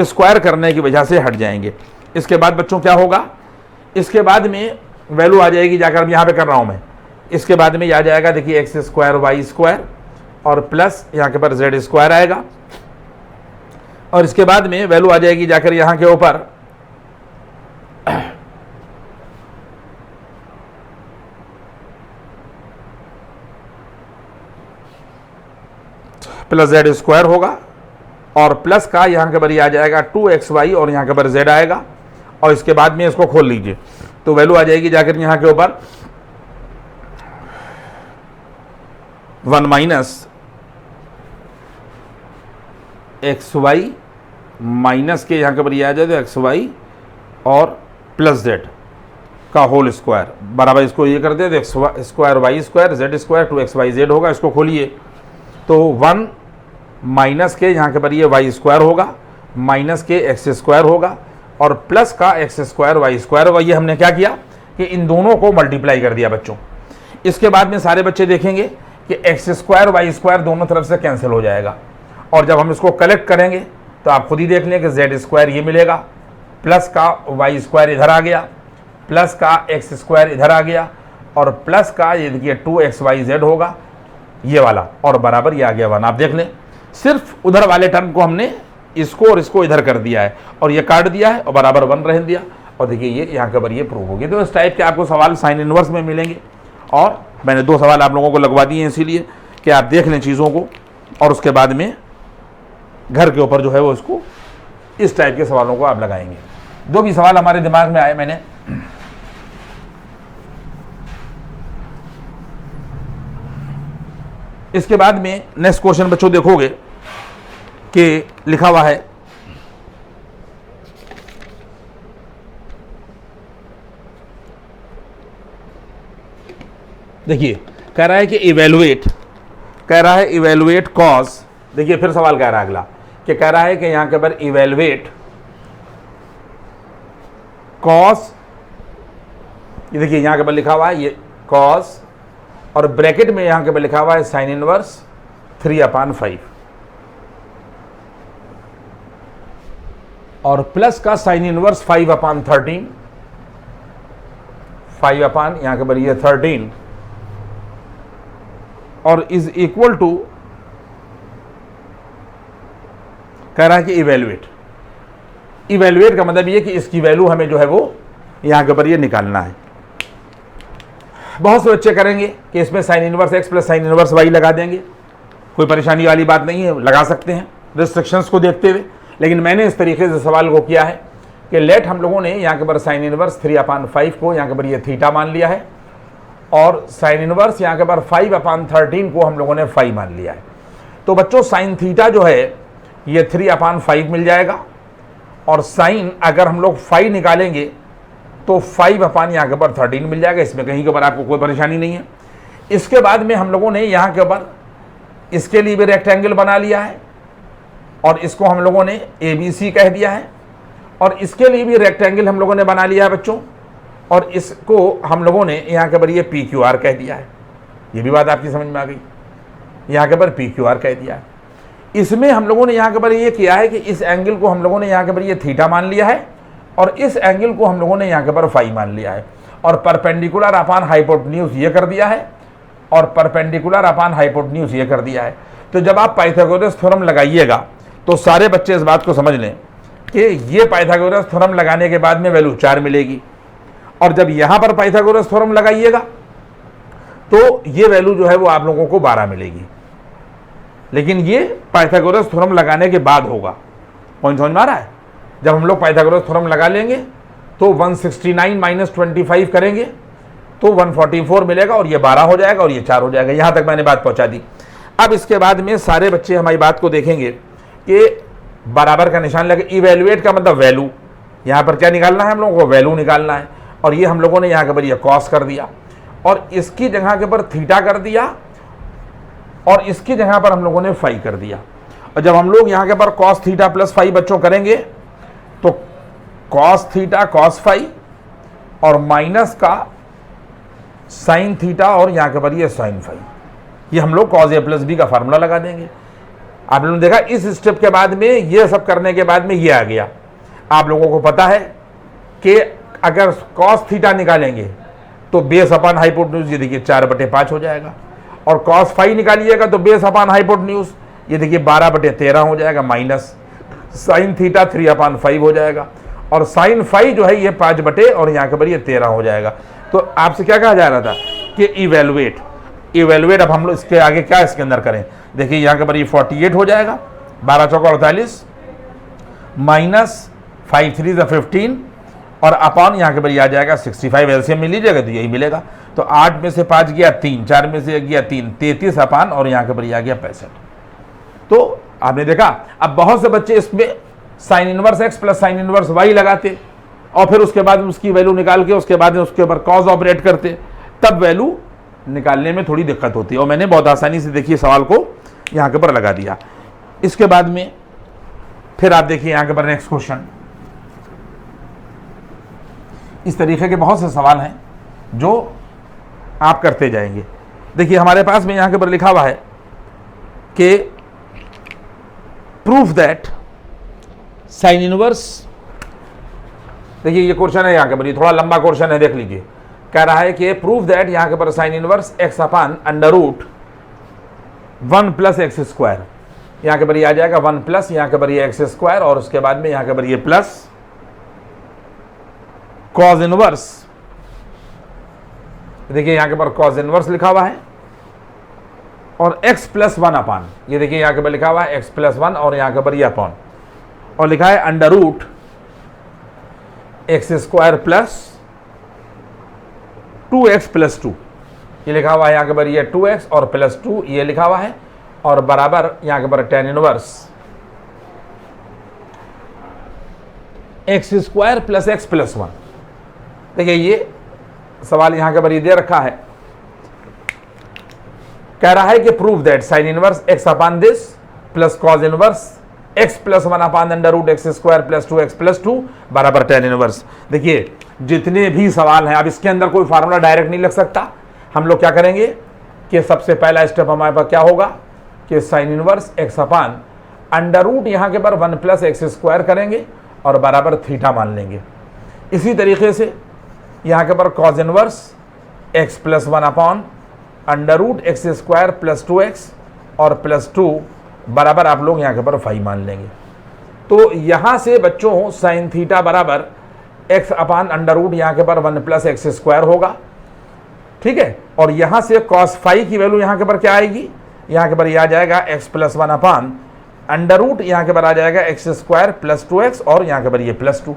स्क्वायर करने की वजह से हट जाएंगे। इसके बाद बच्चों क्या होगा, इसके बाद में वैल्यू आ जाएगी, जाकर यहाँ पे कर रहा हूँ मैं, इसके बाद में आ जाएगा देखिए एक्स स्क्वायर वाई स्क्वायर और प्लस यहाँ के पर जेड स्क्वायर आएगा और इसके बाद में वैल्यू आ जाएगी जाकर यहाँ के ऊपर प्लस जेड स्क्वायर होगा और प्लस का यहाँ के ऊपर ये आ जाएगा 2xy और यहाँ के ऊपर z आएगा, और इसके बाद में इसको खोल लीजिए तो वैल्यू आ जाएगी जाकर यहाँ के ऊपर 1 माइनस xy माइनस के यहाँ के ऊपर ये आ जाए तो xy और प्लस z का होल स्क्वायर बराबर, इसको ये कर दे तो x square y square z square 2xyz होगा। इसको खोलिए तो 1 माइनस के यहाँ के पर ये y स्क्वायर होगा, माइनस के x स्क्वायर होगा और प्लस का x स्क्वायर y स्क्वायर होगा। ये हमने क्या किया कि इन दोनों को मल्टीप्लाई कर दिया बच्चों। इसके बाद में सारे बच्चे देखेंगे कि x स्क्वायर y स्क्वायर दोनों तरफ से कैंसिल हो जाएगा, और जब हम इसको कलेक्ट करेंगे तो आप खुद ही देख लें कि z स्क्वायर ये मिलेगा, प्लस का y स्क्वायर इधर आ गया, प्लस का x स्क्वायर इधर आ गया, और प्लस का ये देखिए 2xyz होगा ये वाला, और बराबर ये आ गया 1। आप देख लें सिर्फ उधर वाले टर्म को हमने इसको और इसको इधर कर दिया है और ये काट दिया है और बराबर 1 रहने दिया, और देखिए ये यहाँ के ऊपर ये प्रूव हो गया। तो इस टाइप के आपको सवाल साइन इनवर्स में मिलेंगे, और मैंने 2 सवाल आप लोगों को लगवा दिए हैं इसीलिए कि आप देख लें चीज़ों को, और उसके बाद में घर के ऊपर जो है वो इसको इस टाइप के सवालों को आप लगाएंगे। जो भी सवाल हमारे दिमाग में आए मैंने इसके बाद में नेक्स्ट क्वेश्चन बच्चों देखोगे कि लिखा हुआ है देखिए कह रहा है कि इवेलुएट कॉज। देखिए फिर सवाल कह रहा है अगला कि कह रहा है कि यहां के ऊपर इवेलुएट कॉस, ये देखिए यहां के ऊपर लिखा हुआ है ये कॉस और ब्रैकेट में यहां के ऊपर लिखा हुआ है साइन इनवर्स 3/5 और प्लस का साइन इनवर्स 5/13 5 यहां के ऊपर ये 13 और इज इक्वल टू कह रहा है कि इवेल्युएट का मतलब ये कि इसकी वैल्यू हमें जो है वो यहां के ऊपर ये निकालना है। बहुत से बच्चे करेंगे कि इसमें sine inverse x plus sine inverse y लगा देंगे, कोई परेशानी वाली बात नहीं है, लगा सकते हैं रिस्ट्रिक्शंस को देखते हुए। लेकिन मैंने इस तरीके से सवाल को किया है कि लेट हम लोगों ने यहाँ के ऊपर साइन इनवर्स 3/5 को यहाँ के ऊपर ये थीटा मान लिया है और साइन इनवर्स यहाँ के ऊपर 5/13 को हम लोगों ने फाई मान लिया है। तो बच्चों साइन थीटा जो है ये 3/5 मिल जाएगा और साइन अगर हम लोग फाई निकालेंगे तो 5 यहाँ के ऊपर 13 मिल जाएगा। इसमें कहीं के ऊपर आपको कोई परेशानी नहीं है। इसके बाद में हम लोगों ने यहाँ के ऊपर इसके लिए भी रेक्टेंगल बना लिया है और इसको हम लोगों ने ABC कह दिया है और इसके लिए भी रेक्टेंगल हम लोगों ने बना लिया है बच्चों और इसको हम लोगों ने यहाँ के ऊपर ये PQR कह दिया है। ये भी बात आपकी समझ में आ गई, यहाँ के ऊपर PQR कह दिया है। इसमें हम लोगों ने यहाँ के ऊपर ये किया है कि इस एंगल को हम लोगों ने यहाँ के ऊपर ये थीटा मान लिया है और इस एंगल को हम लोगों ने यहाँ के ऊपर फाई मान लिया है और परपेंडिकुलर अपान हाइपोटेन्यूज ये कर दिया है और परपेंडिकुलर अपान हाइपोटेन्यूज ये कर दिया है। तो जब आप पाइथागोरस थ्योरम लगाइएगा तो सारे बच्चे इस बात को समझ लें कि ये पाइथागोरस थ्योरम लगाने के बाद में वैल्यू 4 मिलेगी और जब यहाँ पर पाइथागोरस थ्योरम लगाइएगा तो ये वैल्यू जो है वो आप लोगों को 12 मिलेगी। लेकिन ये पाइथागोरस थ्योरम लगाने के बाद होगा। पॉइंट समझ में आ रहा है? जब हम लोग पाइथागोरस थ्योरम लगा लेंगे तो 169 माइनस 25 करेंगे तो 144 मिलेगा और ये 12 हो जाएगा और ये 4 हो जाएगा। यहाँ तक मैंने बात पहुँचा दी। अब इसके बाद में सारे बच्चे हमारी बात को देखेंगे कि बराबर का निशान लगे। इवेल्युएट का मतलब वैल्यू, यहाँ पर क्या निकालना है हम लोगों को? वैल्यू निकालना है और ये हम लोगों ने यहाँ के ऊपर ये कॉस कर दिया और इसकी जगह के ऊपर थीटा कर दिया और इसकी जगह पर हम लोगों ने फाई कर दिया। और जब हम लोग यहाँ के ऊपर कॉस थीटा प्लस फाई बच्चों करेंगे तो कॉस थीटा कॉस फाई और माइनस का साइन थीटा और यहाँ के ऊपर ये साइन फाई, ये हम लोग कॉस ए प्लस बी का फार्मूला लगा देंगे। आप लोगों ने देखा इस स्टेप के बाद में ये सब करने के बाद में ये आ गया। आप लोगों को पता है कि अगर कॉस थीटा निकालेंगे तो बेस अपान हाइपोटेन्यूज ये देखिए 4/5 हो जाएगा और कॉस फाई निकालिएगा तो बेस अपान हाइपोटेन्यूज ये देखिए 12/13 हो जाएगा माइनस साइन थीटा 3/5 हो जाएगा और साइन फाई जो है ये 5 और यहाँ के ऊपर ये 13 हो जाएगा। तो आपसे क्या कहा जा रहा था कि इवेल्युएट। अब हम लोग इसके आगे क्या इसके अंदर करें? देखिए यहाँ के ऊपर ये 48 हो जाएगा 12 चौका 48 माइनस 5 3 15 और अपॉन यहाँ के पर आ जाएगा 65। एलसीएम मिल लीजिएगा तो यही मिलेगा। तो 8 में से 5 गया 3, 4 में से गया 3, 33 अपान और यहाँ के पर आ गया 65। तो आपने देखा, अब बहुत से बच्चे इसमें sine inverse x plus sine inverse y लगाते और फिर उसके बाद उसकी वैल्यू निकाल के उसके बाद उसके ऊपर कॉज ऑपरेट करते, तब वैल्यू निकालने में थोड़ी दिक्कत होती है। और मैंने बहुत आसानी से देखिए सवाल को यहाँ के ऊपर लगा दिया। इसके बाद में फिर आप देखिए यहाँ के ऊपर नेक्स्ट क्वेश्चन। इस तरीके के बहुत से सवाल हैं जो आप करते जाएंगे। देखिए हमारे पास में यहाँ के ऊपर लिखा हुआ है कि प्रूफ दैट साइन इनवर्स, देखिए ये क्वेश्चन है यहाँ के ऊपर, ये थोड़ा लंबा क्वेश्चन है, देख लीजिए। कह रहा है कि प्रूफ दैट यहाँ के ऊपर sine inverse x upon under root 1 plus x square, यहाँ के ऊपर आ जाएगा 1 प्लस यहाँ के ऊपर एक्स स्क्वायर और उसके बाद में यहाँ के ऊपर प्लस कॉज इनवर्स। देखिए यहाँ के ऊपर कॉज इनवर्स लिखा हुआ है और x प्लस 1 अपान, ये देखिए यहाँ के ऊपर लिखा हुआ है x प्लस 1 और यहाँ के ऊपर ये अपॉन और लिखा है under root x square plus 2x plus 2, ये लिखा हुआ है यहाँ के ऊपर ये 2x और प्लस 2 ये लिखा हुआ है और बराबर यहाँ के ऊपर tan inverse x square plus x plus 1। देखिए ये सवाल यहाँ के ऊपर दे रखा है, कह रहा है कि prove that sine inverse x upon this plus cos inverse x plus 1 upon under root x square plus 2x plus 2 बराबर टेन इनवर्स। देखिए जितने भी सवाल हैं, अब इसके अंदर कोई फार्मूला डायरेक्ट नहीं लग सकता। हम लोग क्या करेंगे कि सबसे पहला स्टेप हमारे पास क्या होगा कि sine inverse x upon under root यहाँ के पर 1 प्लस एक्स स्क्वायर करेंगे और बराबर थीटा मान लेंगे। इसी तरीके से यहाँ के पर cos inverse x plus 1 upon under root x square plus 2x और प्लस 2 बराबर आप लोग यहाँ के पर 5 मान लेंगे। तो यहाँ से बच्चों साइन थीटा बराबर एक्स अपान अंडर रूट यहाँ के पर 1 प्लस एक्स स्क्वायर होगा, ठीक है। और यहाँ से कॉस फाई की वैल्यू यहाँ के पर क्या आएगी, यहाँ के पर यह आ जाएगा x plus 1 upon under root यहाँ के पर आ जाएगा एक्स स्क्वायर प्लस 2x और यहाँ के पर ये प्लस 2।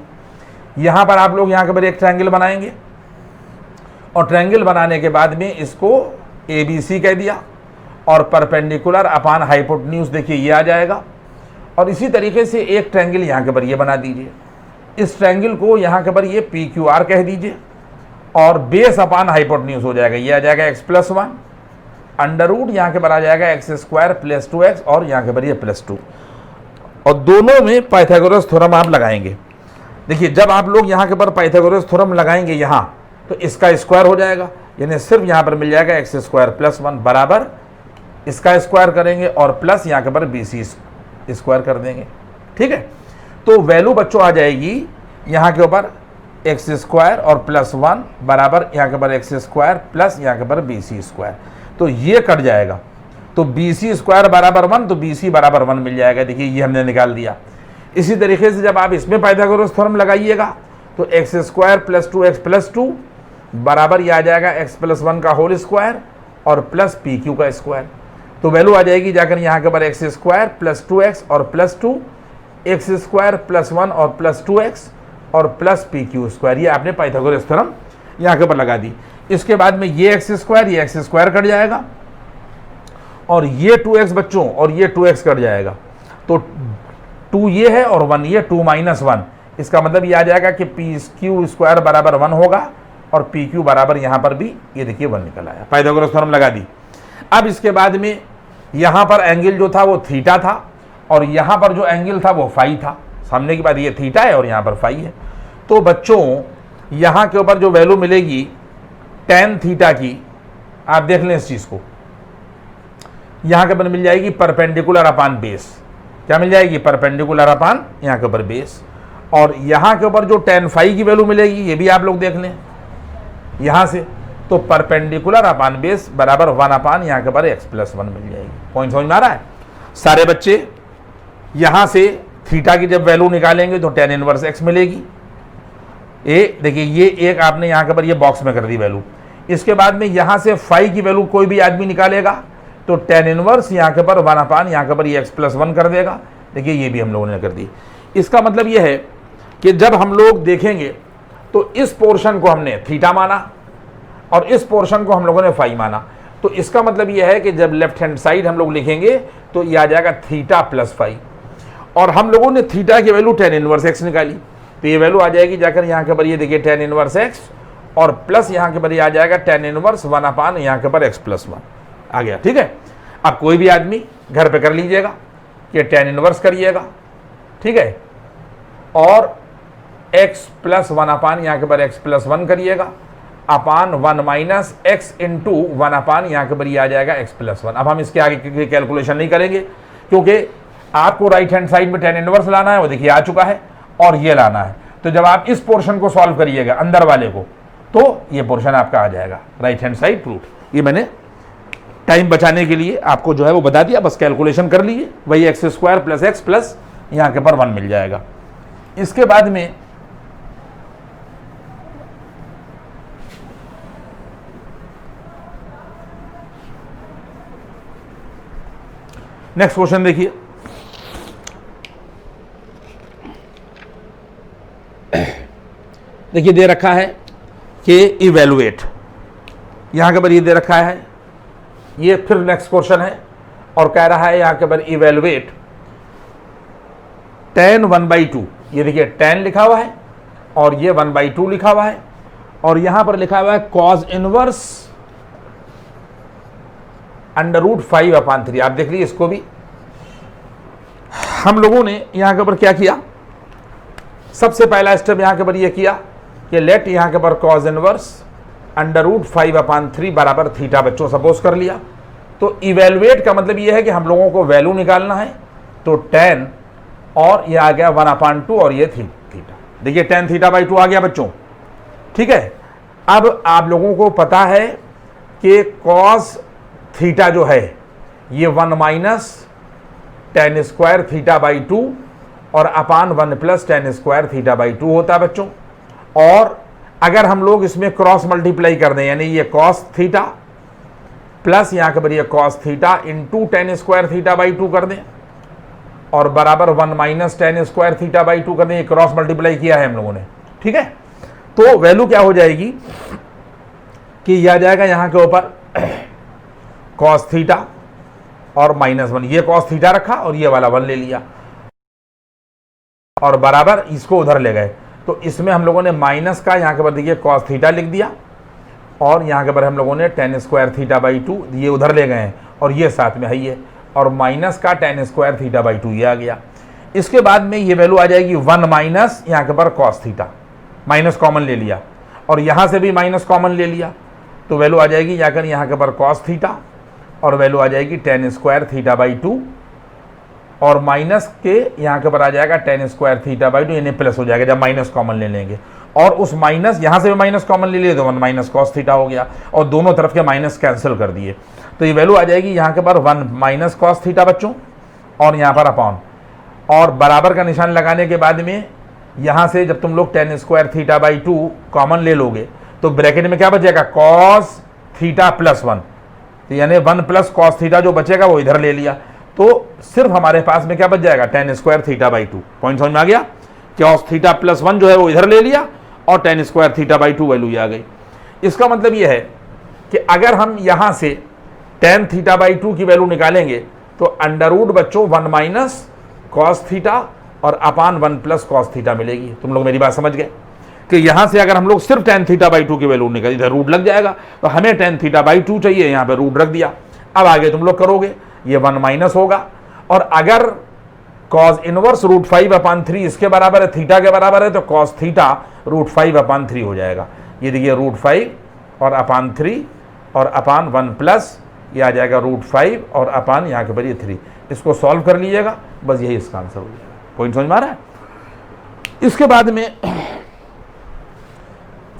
यहाँ पर आप लोग यहाँ के पर एक ट्रायंगल बनाएंगे और ट्रायंगल बनाने के बाद में इसको ABC कह दिया और परपेंडिकुलर अपान हाइपोटेन्यूज देखिए ये आ जाएगा। और इसी तरीके से एक ट्रायंगल यहाँ के पर ये बना दीजिए, इस ट्रायंगल को यहाँ के पर ये PQR कह दीजिए और बेस अपान हाइपोटेन्यूज हो जाएगा, ये आ जाएगा एक्स प्लस 1 अंडर रूट यहाँ के पर आ जाएगा एक्स स्क्वायर प्लस 2x और यहाँ के पर ये प्लस 2 और दोनों में पाइथागोरस थ्योरम आप लगाएंगे। देखिए जब आप लोग यहाँ के पर पाइथागोरस थ्योरम लगाएंगे यहाँ तो इसका स्क्वायर हो जाएगा, यानी सिर्फ यहाँ पर मिल जाएगा एक्स स्क्वायर प्लस 1 बराबर इसका स्क्वायर करेंगे और प्लस यहाँ के पर BC स्क्वायर कर देंगे, ठीक है। तो वैल्यू बच्चों आ जाएगी यहाँ के ऊपर एक्स स्क्वायर और प्लस 1 बराबर यहाँ के पर एक्स स्क्वायर प्लस यहाँ के पर BC स्क्वायर, तो ये कट जाएगा। तो BC स्क्वायर बराबर 1 तो BC बराबर 1 मिल जाएगा। देखिए ये हमने निकाल दिया। इसी तरीके से जब आप इसमें पाइथागोरस थ्योरम लगाइएगा तो x square plus 2x plus 2 बराबर ये आ जाएगा एक्स प्लस 1 का होल स्क्वायर और प्लस PQ का स्क्वायर। तो वैल्यू आ जाएगी जाकर यहाँ के पर एक्स स्क्वायर प्लस 2x और प्लस 2 एक्स स्क्वायर प्लस 1 और प्लस 2x और प्लस PQ स्क्वायर। ये आपने पाइथागोरस थ्योरम यहाँ के ऊपर लगा दी। इसके बाद में ये एक्स स्क्वायर कट जाएगा और ये 2x बच्चों और ये 2x कट जाएगा। तो 2 ये है और 1 ये, 2 माइनस 1, इसका मतलब ये आ जाएगा कि PQ स्क्वायर बराबर 1 होगा और PQ बराबर यहाँ पर भी ये देखिए 1 निकल आया। पाइथागोरस थ्योरम लगा दी। अब इसके बाद में यहाँ पर एंगल जो था वो थीटा था और यहाँ पर जो एंगल था वो फाई था। सामने की बात ये थीटा है और यहाँ पर फाई है। तो बच्चों यहाँ के ऊपर जो वैल्यू मिलेगी टेन थीटा की, आप देख लें इस चीज़ को, यहाँ के ऊपर मिल जाएगी परपेंडिकुलर अपान बेस। क्या मिल जाएगी? परपेंडिकुलर अपान यहाँ के ऊपर बेस। और यहाँ के ऊपर जो टेन फाई की वैल्यू मिलेगी ये भी आप लोग देख लें यहाँ से, तो परपेंडिकुलर अपान बेस बराबर 1 अपान यहाँ के ऊपर एक्स प्लस 1 मिल जाएगी। पॉइंट समझ में आ रहा है सारे बच्चे? यहाँ से थीटा की जब वैल्यू निकालेंगे तो टेन इनवर्स एक्स मिलेगी। ए देखिए ये एक आपने यहाँ के ऊपर ये बॉक्स में कर दी वैल्यू। इसके बाद में यहाँ से फाई की वैल्यू कोई भी आदमी निकालेगा तो टेन इनवर्स यहाँ के ऊपर 1 अपान यहाँ के ऊपर ये एक्स प्लस 1 कर देगा। देखिए ये भी हम लोगों ने कर दी। इसका मतलब ये है कि जब हम लोग देखेंगे तो इस पोर्शन को हमने थीटा माना और इस पोर्शन को हम लोगों ने फाई माना, तो इसका मतलब यह है कि जब लेफ्ट हैंड साइड हम लोग लिखेंगे तो ये आ जाएगा थीटा प्लस फाई, और हम लोगों ने थीटा की वैल्यू tan इनवर्स x निकाली, तो ये वैल्यू आ जाएगी जाकर यहाँ के ऊपर, ये देखिए tan इनवर्स x और प्लस यहाँ के ऊपर ये आ जाएगा tan इनवर्स 1 अपान यहाँ के ऊपर x प्लस 1 आ गया। ठीक है, अब कोई भी आदमी घर पे कर लीजिएगा कि tan इनवर्स करिएगा, ठीक है, और x प्लस 1 अपान यहाँ के ऊपर x प्लस 1 करिएगा अपान 1 माइनस एक्स इंटू 1 अपान यहाँ के ऊपर ये आ जाएगा x प्लस 1। अब हम इसके आगे की कैलकुलेशन नहीं करेंगे क्योंकि आपको राइट हैंड साइड में tan इनवर्स लाना है, वो देखिए आ चुका है, और ये लाना है। तो जब आप इस पोर्शन को सॉल्व करिएगा अंदर वाले को, तो ये पोर्शन आपका आ जाएगा राइट हैंड साइड प्रूफ। ये मैंने टाइम बचाने के लिए आपको जो है वो बता दिया, बस कैलकुलेशन कर लीजिए, वही x square plus x plus यहाँ के ऊपर 1 मिल जाएगा। इसके बाद में नेक्स्ट क्वेश्चन देखिए, देखिए दे रखा है कि इवेलुएट, यहां के ऊपर ये दे रखा है, ये फिर नेक्स्ट क्वेश्चन है और कह रहा है यहां के ऊपर इवेलुएट tan 1/2, ये देखिए tan लिखा हुआ है और ये 1/2 लिखा हुआ है, और यहां पर लिखा हुआ है cos इनवर्स √5/3। आप देख लीजिए इसको भी हम लोगों ने यहां के ऊपर क्या किया, सबसे पहला स्टेप यहां के ऊपर ये किया कि लेट यहां के ऊपर cos इनवर्स √5/3 बराबर थीटा बच्चों सपोज कर लिया। तो इवेलुएट का मतलब ये है कि हम लोगों को वैल्यू निकालना है, तो tan और ये आ गया 1/2 और ये थीटा, देखिए tan θ/2 आ गया बच्चों। ठीक है, अब आप लोगों को पता है कि cos थीटा जो है ये 1 माइनस tan स्क्वायर θ/2 और अपान 1 प्लस tan स्क्वायर θ/2 होता है बच्चों। और अगर हम लोग इसमें क्रॉस मल्टीप्लाई कर दें, यानी ये cos थीटा प्लस यहाँ के ये cos theta into tan square θ/2 कर दें और बराबर 1 माइनस tan स्क्वायर θ/2 कर दें, ये क्रॉस मल्टीप्लाई किया है हम लोगों ने। ठीक है, तो वैल्यू क्या हो जाएगी कि यह आ जाएगा यहाँ के ऊपर cos थीटा और -1, ये cos थीटा रखा और ये वाला 1 ले लिया और बराबर इसको उधर ले गए, तो इसमें हम लोगों ने माइनस का यहाँ के ऊपर देखिए cos थीटा लिख दिया और यहाँ के ऊपर हम लोगों ने tan स्क्वायर θ/2 ये उधर ले गए हैं और ये साथ में है ये, और माइनस का tan स्क्वायर θ/2 ये आ गया। इसके बाद में ये वैल्यू आ जाएगी 1 माइनस यहाँ के ऊपर cos थीटा, माइनस कॉमन ले लिया और यहाँ से भी माइनस कॉमन ले लिया, तो वैल्यू आ जाएगी जाकर यहाँ के ऊपर cos थीटा और वैल्यू आ जाएगी tan स्क्वायर θ/2 और माइनस के यहाँ के ऊपर आ जाएगा tan स्क्वायर θ/2, यानी प्लस हो जाएगा जब माइनस कॉमन ले लेंगे, और उस माइनस यहाँ से भी माइनस कॉमन ले लिए तो 1 माइनस cos थीटा हो गया और दोनों तरफ के माइनस कैंसिल कर दिए, तो ये वैल्यू आ जाएगी यहाँ के ऊपर 1 माइनस cos थीटा बच्चों और यहाँ पर अपॉन, और बराबर का निशान लगाने के बाद में यहाँ से जब तुम लोग tan स्क्वायर θ/2 कॉमन ले लोगे तो ब्रैकेट में क्या बचेगा cos थीटा प्लस 1, तो यानी 1 प्लस cos थीटा जो बचेगा वो इधर ले लिया, तो सिर्फ हमारे पास में क्या बच जाएगा tan स्क्वायर θ/2। पॉइंट समझ में आ गया, cos थीटा प्लस 1 जो है वो इधर ले लिया और tan स्क्वायर θ/2 वैल्यू आ गई। इसका मतलब ये है कि अगर हम यहाँ से tan θ/2 की वैल्यू निकालेंगे तो अंडर रूट बच्चों 1 माइनस cos थीटा और अपान 1 प्लस cos थीटा मिलेगी। तुम लोग मेरी बात समझ गए कि यहाँ से अगर हम लोग सिर्फ tan θ/2 की वैल्यू निकाल, इधर रूट लग जाएगा, तो हमें tan θ/2 चाहिए, यहाँ पे रूट रख दिया। अब आगे तुम लोग करोगे ये 1 माइनस होगा, और अगर cos इनवर्स √5/3 इसके बराबर है, थीटा के बराबर है, तो cos थीटा √5/3 हो जाएगा। ये देखिए √5 और अपान 3 और अपान 1 प्लस ये आ जाएगा √5 और अपान यहाँ के ऊपर ये 3, इसको सॉल्व कर लीजिएगा, बस यही इसका आंसर हो जाएगा। पॉइंट समझ में आ रहा है। इसके बाद में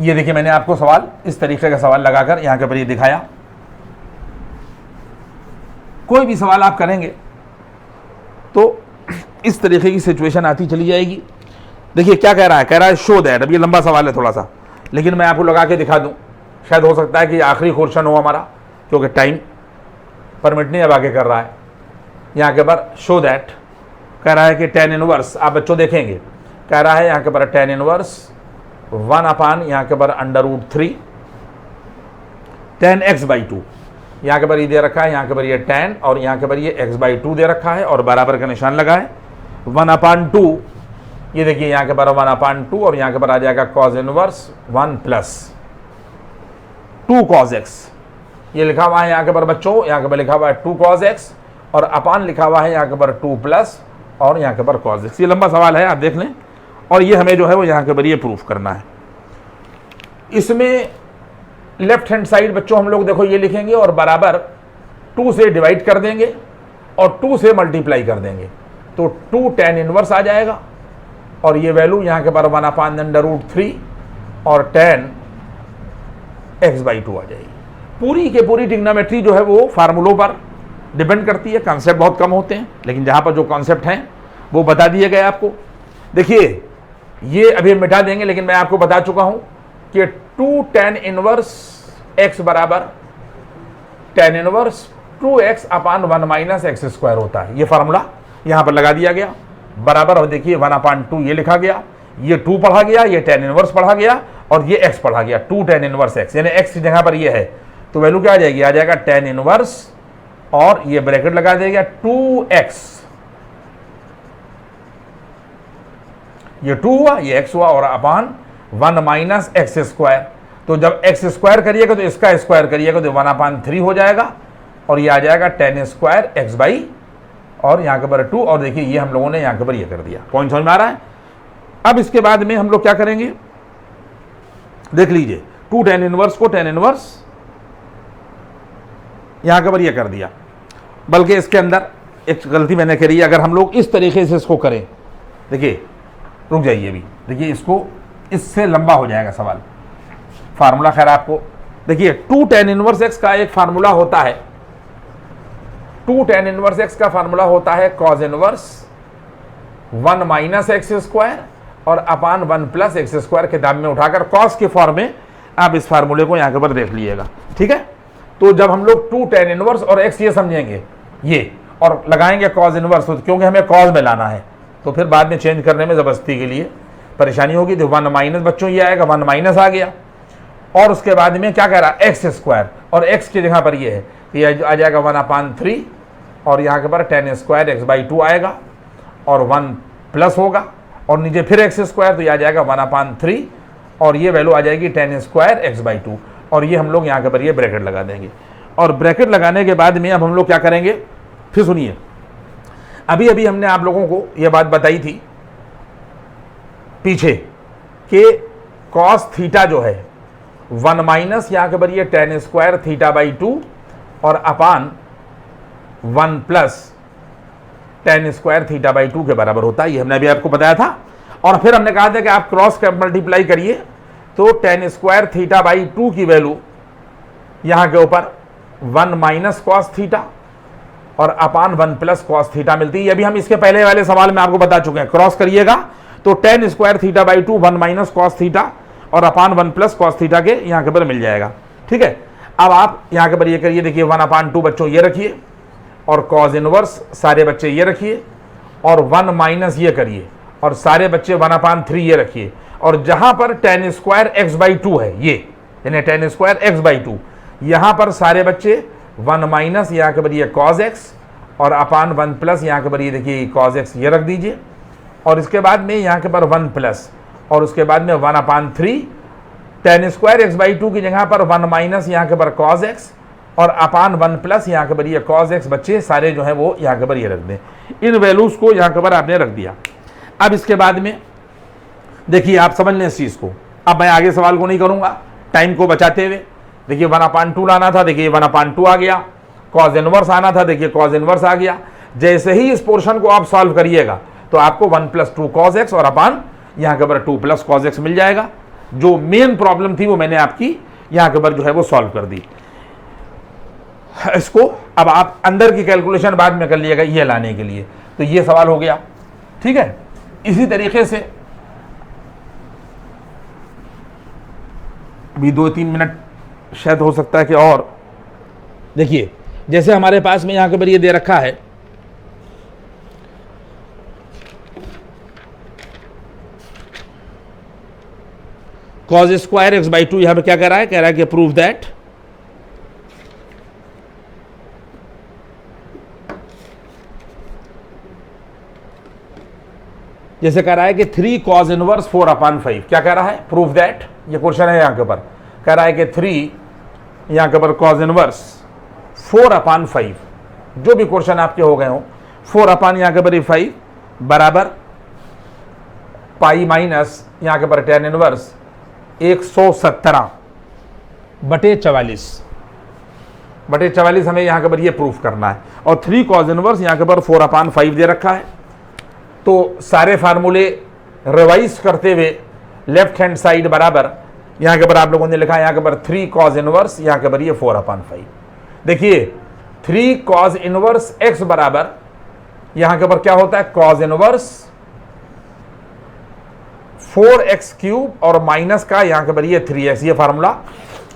ये देखिए मैंने आपको सवाल इस तरीके का सवाल लगाकर यहाँ के ऊपर ये दिखाया। कोई भी सवाल आप करेंगे तो इस तरीके की सिचुएशन आती चली जाएगी। देखिए क्या कह रहा है, कह रहा है शो दैट, अब ये लंबा सवाल है थोड़ा सा, लेकिन मैं आपको लगा के दिखा दूं, शायद हो सकता है कि आखिरी क्वेश्चन हो हमारा, क्योंकि टाइम परमिट नहीं अब आगे कर रहा है। यहाँ के बाद शो दैट कह रहा है कि tan इनवर्स, आप बच्चों देखेंगे, कह रहा है यहाँ के पर tan इनवर्स 1 यहाँ के पर √3 tan x/2, यहाँ के पर ये दे रखा है, यहाँ के पर ये tan और यहाँ के पर ये x/2 दे रखा है और बराबर का निशान लगा है 1/2, ये देखिए यहाँ के पर 1/2 और यहाँ के पर आ जाएगा cos इनवर्स 1 + 2 cos x, ये लिखा हुआ है यहाँ के पर बच्चों, यहाँ के पर लिखा हुआ है 2 cos x और अपान लिखा हुआ है यहाँ के पर 2 प्लस और यहाँ के पर cos x। ये लंबा सवाल है, आप देख लें, और ये हमें जो है वो यहाँ के पर ये प्रूफ करना है। इसमें लेफ्ट हैंड साइड बच्चों हम लोग देखो ये लिखेंगे और बराबर 2 से डिवाइड कर देंगे और 2 से मल्टीप्लाई कर देंगे, तो 2 tan इनवर्स आ जाएगा और ये वैल्यू यहाँ के पर 1/√3 और tan x/2 आ जाएगी। पूरी के पूरी ट्रिग्नोमेट्री जो है वो फार्मूलों पर डिपेंड करती है, कॉन्सेप्ट बहुत कम होते हैं, लेकिन जहाँ पर जो कॉन्सेप्ट हैं वो बता दिए गए आपको। देखिए ये अभी मिटा देंगे, लेकिन मैं आपको बता चुका हूँ कि 2 tan इनवर्स x बराबर tan इनवर्स 2x/1 - x² होता है। ये फार्मूला यहाँ पर लगा दिया गया बराबर, और देखिए 1/2 ये लिखा गया, ये 2 पढ़ा गया, ये tan इनवर्स पढ़ा गया और ये x पढ़ा गया, 2 tan इनवर्स x, यानी x की जगह पर ये है तो वैल्यू क्या आ जाएगी, आ जाएगा tan इनवर्स और ये ब्रैकेट लगा देगा 2x, ये 2 हुआ, ये x हुआ और अपान 1 - x²। तो जब x² करिएगा तो इसका स्क्वायर करिएगा तो 1/3 हो जाएगा और ये आ जाएगा tan² x/ और यहाँ के पर 2, और देखिए ये हम लोगों ने यहाँ के पर ये कर दिया। पॉइंट समझ में आ रहा है। अब इसके बाद में हम लोग क्या करेंगे, देख लीजिए 2 tan इनवर्स को tan इनवर्स यहाँ के पर ये कर दिया, बल्कि इसके अंदर एक गलती मैंने करी, अगर हम लोग इस तरीके से इसको करें, देखिए रुक जाइए अभी, देखिए इसको इससे लंबा हो जाएगा सवाल, फार्मूला खैर आपको देखिए 2 tan इनवर्स x का एक फार्मूला होता है, 2 tan इनवर्स x का फार्मूला होता है cos इनवर्स 1 - x² और अपान 1 + x²। किताब में उठाकर cos के फॉर्म में आप इस फार्मूले को यहाँ के ऊपर देख लीजिएगा, ठीक है। तो जब हम लोग 2 tan इनवर्स और x ये समझेंगे ये और लगाएंगे cos इनवर्स, तो क्योंकि हमें cos में लाना है तो फिर बाद में चेंज करने में ज़बरदस्ती के लिए परेशानी होगी, तो 1 - बच्चों ये आएगा, 1 - आ गया और उसके बाद में क्या कह रहा है x² और x की जगह पर ये है, ये आ जाएगा 1/3 और यहाँ के पर tan² x/2 आएगा और 1 प्लस होगा और नीचे फिर x², तो ये आ जाएगा 1/3 और ये वैल्यू आ जाएगी tan² x/2 और ये हम लोग यहाँ के पर ये ब्रैकेट लगा देंगे। और ब्रैकेट लगाने के बाद में अब हम लोग क्या करेंगे, फिर सुनिए, अभी अभी हमने आप लोगों को ये बात बताई थी पीछे कि cos थीटा जो है 1 - यहाँ के पर ये tan² θ/2 और अपान 1 प्लस tan² θ/2 के बराबर होता है, ये हमने अभी आपको बताया था। और फिर हमने कहा था कि आप क्रॉस मल्टीप्लाई करिए तो tan² θ/2 की वैल्यू यहाँ के ऊपर 1 - cos थीटा और अपान 1 प्लस cos थीटा मिलती है। अभी हम इसके पहले वाले सवाल में आपको बता चुके हैं, क्रॉस करिएगा तो tan² θ/2 1 - cos थीटा और अपान 1 प्लस cos थीटा के यहाँ के ऊपर मिल जाएगा, ठीक है। अब आप यहाँ के ऊपर ये करिए, देखिए 1/2 बच्चों ये रखिए और cos इनवर्स सारे बच्चे ये रखिए और 1 - ये करिए और सारे बच्चे 1/3 ये रखिए और जहाँ पर tan² x/2 है ये, यानी tan² x/2, यहाँ पर सारे बच्चे 1 - यहाँ के ऊपर ये cos x और अपान 1 प्लस यहाँ के ऊपर ये देखिए cos x ये रख दीजिए और इसके बाद में यहाँ के ऊपर 1 प्लस और उसके बाद में 1/3 tan² x/2 की जगह पर 1 - यहाँ के ऊपर cos x और अपान 1 प्लस यहाँ के ऊपर ये cos x, बच्चे सारे जो है वो यहाँ के ऊपर ये रख दें। इन वैल्यूज को यहाँ के ऊपर आपने रख दिया। अब इसके बाद में देखिए आप समझ लें इस चीज़ को, अब मैं आगे सवाल को नहीं करूँगा टाइम को बचाते हुए। देखिए 1/2 लाना था, देखिए 1/2 आ गया, cos इनवर्स आना था, देखिए cos इनवर्स आ गया। जैसे ही इस पोर्शन को आप सॉल्व करिएगा तो आपको 1 + 2 cos x और अपान यहाँ के ऊपर 2 प्लस cos x मिल जाएगा। जो मेन प्रॉब्लम थी वो मैंने आपकी यहाँ के ऊपर जो है वो सॉल्व कर दी। इसको अब आप अंदर की कैलकुलेशन बाद में कर लीजिएगा ये लाने के लिए, तो ये सवाल हो गया, ठीक है। इसी तरीके से भी 2-3 मिनट शायद हो सकता है कि और देखिए, जैसे हमारे पास में यहाँ के ऊपर ये दे रखा है cause square x by two, यहां पे क्या कह रहा है, कह रहा है कि प्रूव दैट जैसे कह रहा है कि 3 cos इनवर्स 4/5, क्या कह रहा है, प्रूव दैट, ये क्वेश्चन है यहां के ऊपर, कह रहा है कि 3 यहां के ऊपर cos इनवर्स 4/5, जो भी क्वेश्चन आपके हो गए हो, 4 यहां के ऊपर 5 बराबर पाई माइनस यहां के ऊपर tan इनवर्स 117/44 हमें यहां के ऊपर ये प्रूफ करना है, और 3 cos इनवर्स यहां के ऊपर 4/5 दे रखा है। तो सारे फार्मूले रिवाइज करते हुए लेफ्ट हैंड साइड बराबर यहां के ऊपर आप लोगों ने लिखा है, यहां के ऊपर 3 cos इनवर्स यहां के ऊपर ये 4/5। देखिए 3 cos इनवर्स x बराबर यहां के ऊपर क्या होता है, cos इनवर्स 4x³ और माइनस का यहां के ऊपर ये 3x, ये फार्मूला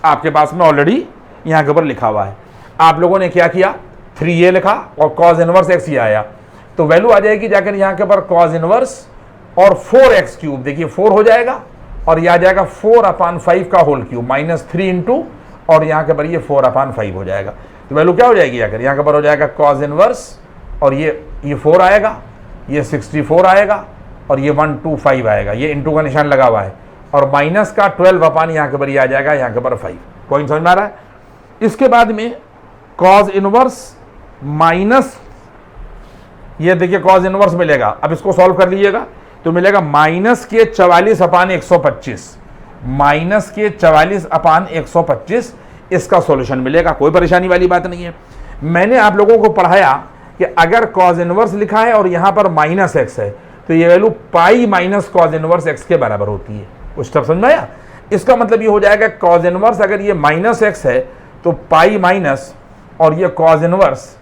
आपके पास में ऑलरेडी यहां के ऊपर लिखा हुआ है। आप लोगों ने क्या किया, 3a लिखा और cos इनवर्स x ही आया, तो वैल्यू आ जाएगी जाकर यहां के ऊपर cos इनवर्स और 4x³, देखिए 4 हो जाएगा और यह आ जाएगा 4/5 का होल क्यूब माइनस 3 इंटू और यहां के ऊपर ये 4/5 हो जाएगा। तो वैल्यू क्या हो जाएगी जाकर यहां के ऊपर हो जाएगा cos इनवर्स और ये 4 आएगा, ये 64 आएगा और ये 125 आएगा, ये इंटू का निशान लगा हुआ है, और माइनस का 12 यहां के ऊपर ये आ जाएगा यहां के ऊपर 5। पॉइंट समझ में आ रहा है। इसके बाद में cos इनवर्स माइनस, ये देखिए cos इनवर्स मिलेगा, अब इसको सॉल्व कर लीजिएगा तो मिलेगा माइनस के 44/125, माइनस के 44/125 इसका सॉल्यूशन मिलेगा, कोई परेशानी वाली बात नहीं है। मैंने आप लोगों को पढ़ाया कि अगर cos इनवर्स लिखा है और यहां पर माइनस x है तो ये value pi minus cos inverse x के बराबर होती है। कुछ स्टेप समझ में आया। इसका मतलब ये हो जाएगा cos इनवर्स अगर ये माइनस x है तो पाई माइनस और ये cos इनवर्स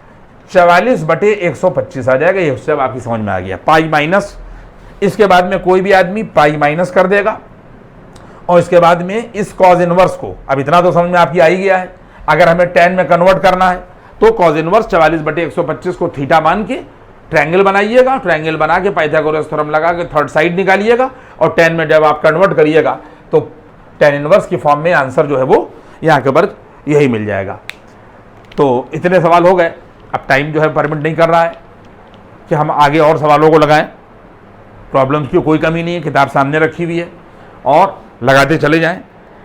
44/125 आ जाएगा। ये सब आपकी समझ में आ गया, पाई माइनस, इसके बाद में कोई भी आदमी पाई माइनस कर देगा और इसके बाद में इस cos इनवर्स को, अब इतना तो समझ में आपकी आ ही गया है, अगर हमें tan में कन्वर्ट करना है तो cos इनवर्स 44/125 को थीटा मान के ट्रायंगल बनाइएगा, ट्रायंगल बना के पाइथागोरस थ्योरम लगा के थर्ड साइड निकालिएगा और tan में जब आप कन्वर्ट करिएगा तो tan इनवर्स की फॉर्म में आंसर जो है वो यहाँ के ऊपर यही मिल जाएगा। तो इतने सवाल हो गए, अब टाइम जो है परमिट नहीं कर रहा है कि हम आगे और सवालों को लगाएं। प्रॉब्लम्स की कोई कमी नहीं है, किताब सामने रखी हुई है और लगाते चले जाएं।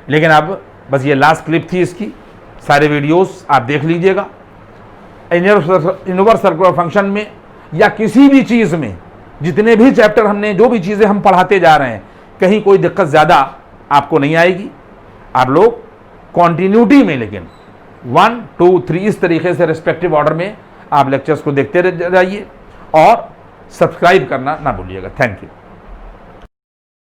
लेकिन अब बस ये लास्ट क्लिप थी इसकी, सारे वीडियोस आप देख लीजिएगा। इनवर्स सर्कुलर फंक्शन में या किसी भी चीज़ में जितने भी चैप्टर हमने, जो भी चीज़ें हम पढ़ाते जा रहे हैं, कहीं कोई दिक्कत ज़्यादा आपको नहीं आएगी। आप लोग कॉन्टिन्यूटी में, लेकिन 1, 2, 3 इस तरीके से रिस्पेक्टिव ऑर्डर में आप लेक्चर्स को देखते रहिए और सब्सक्राइब करना ना भूलिएगा। Thank you.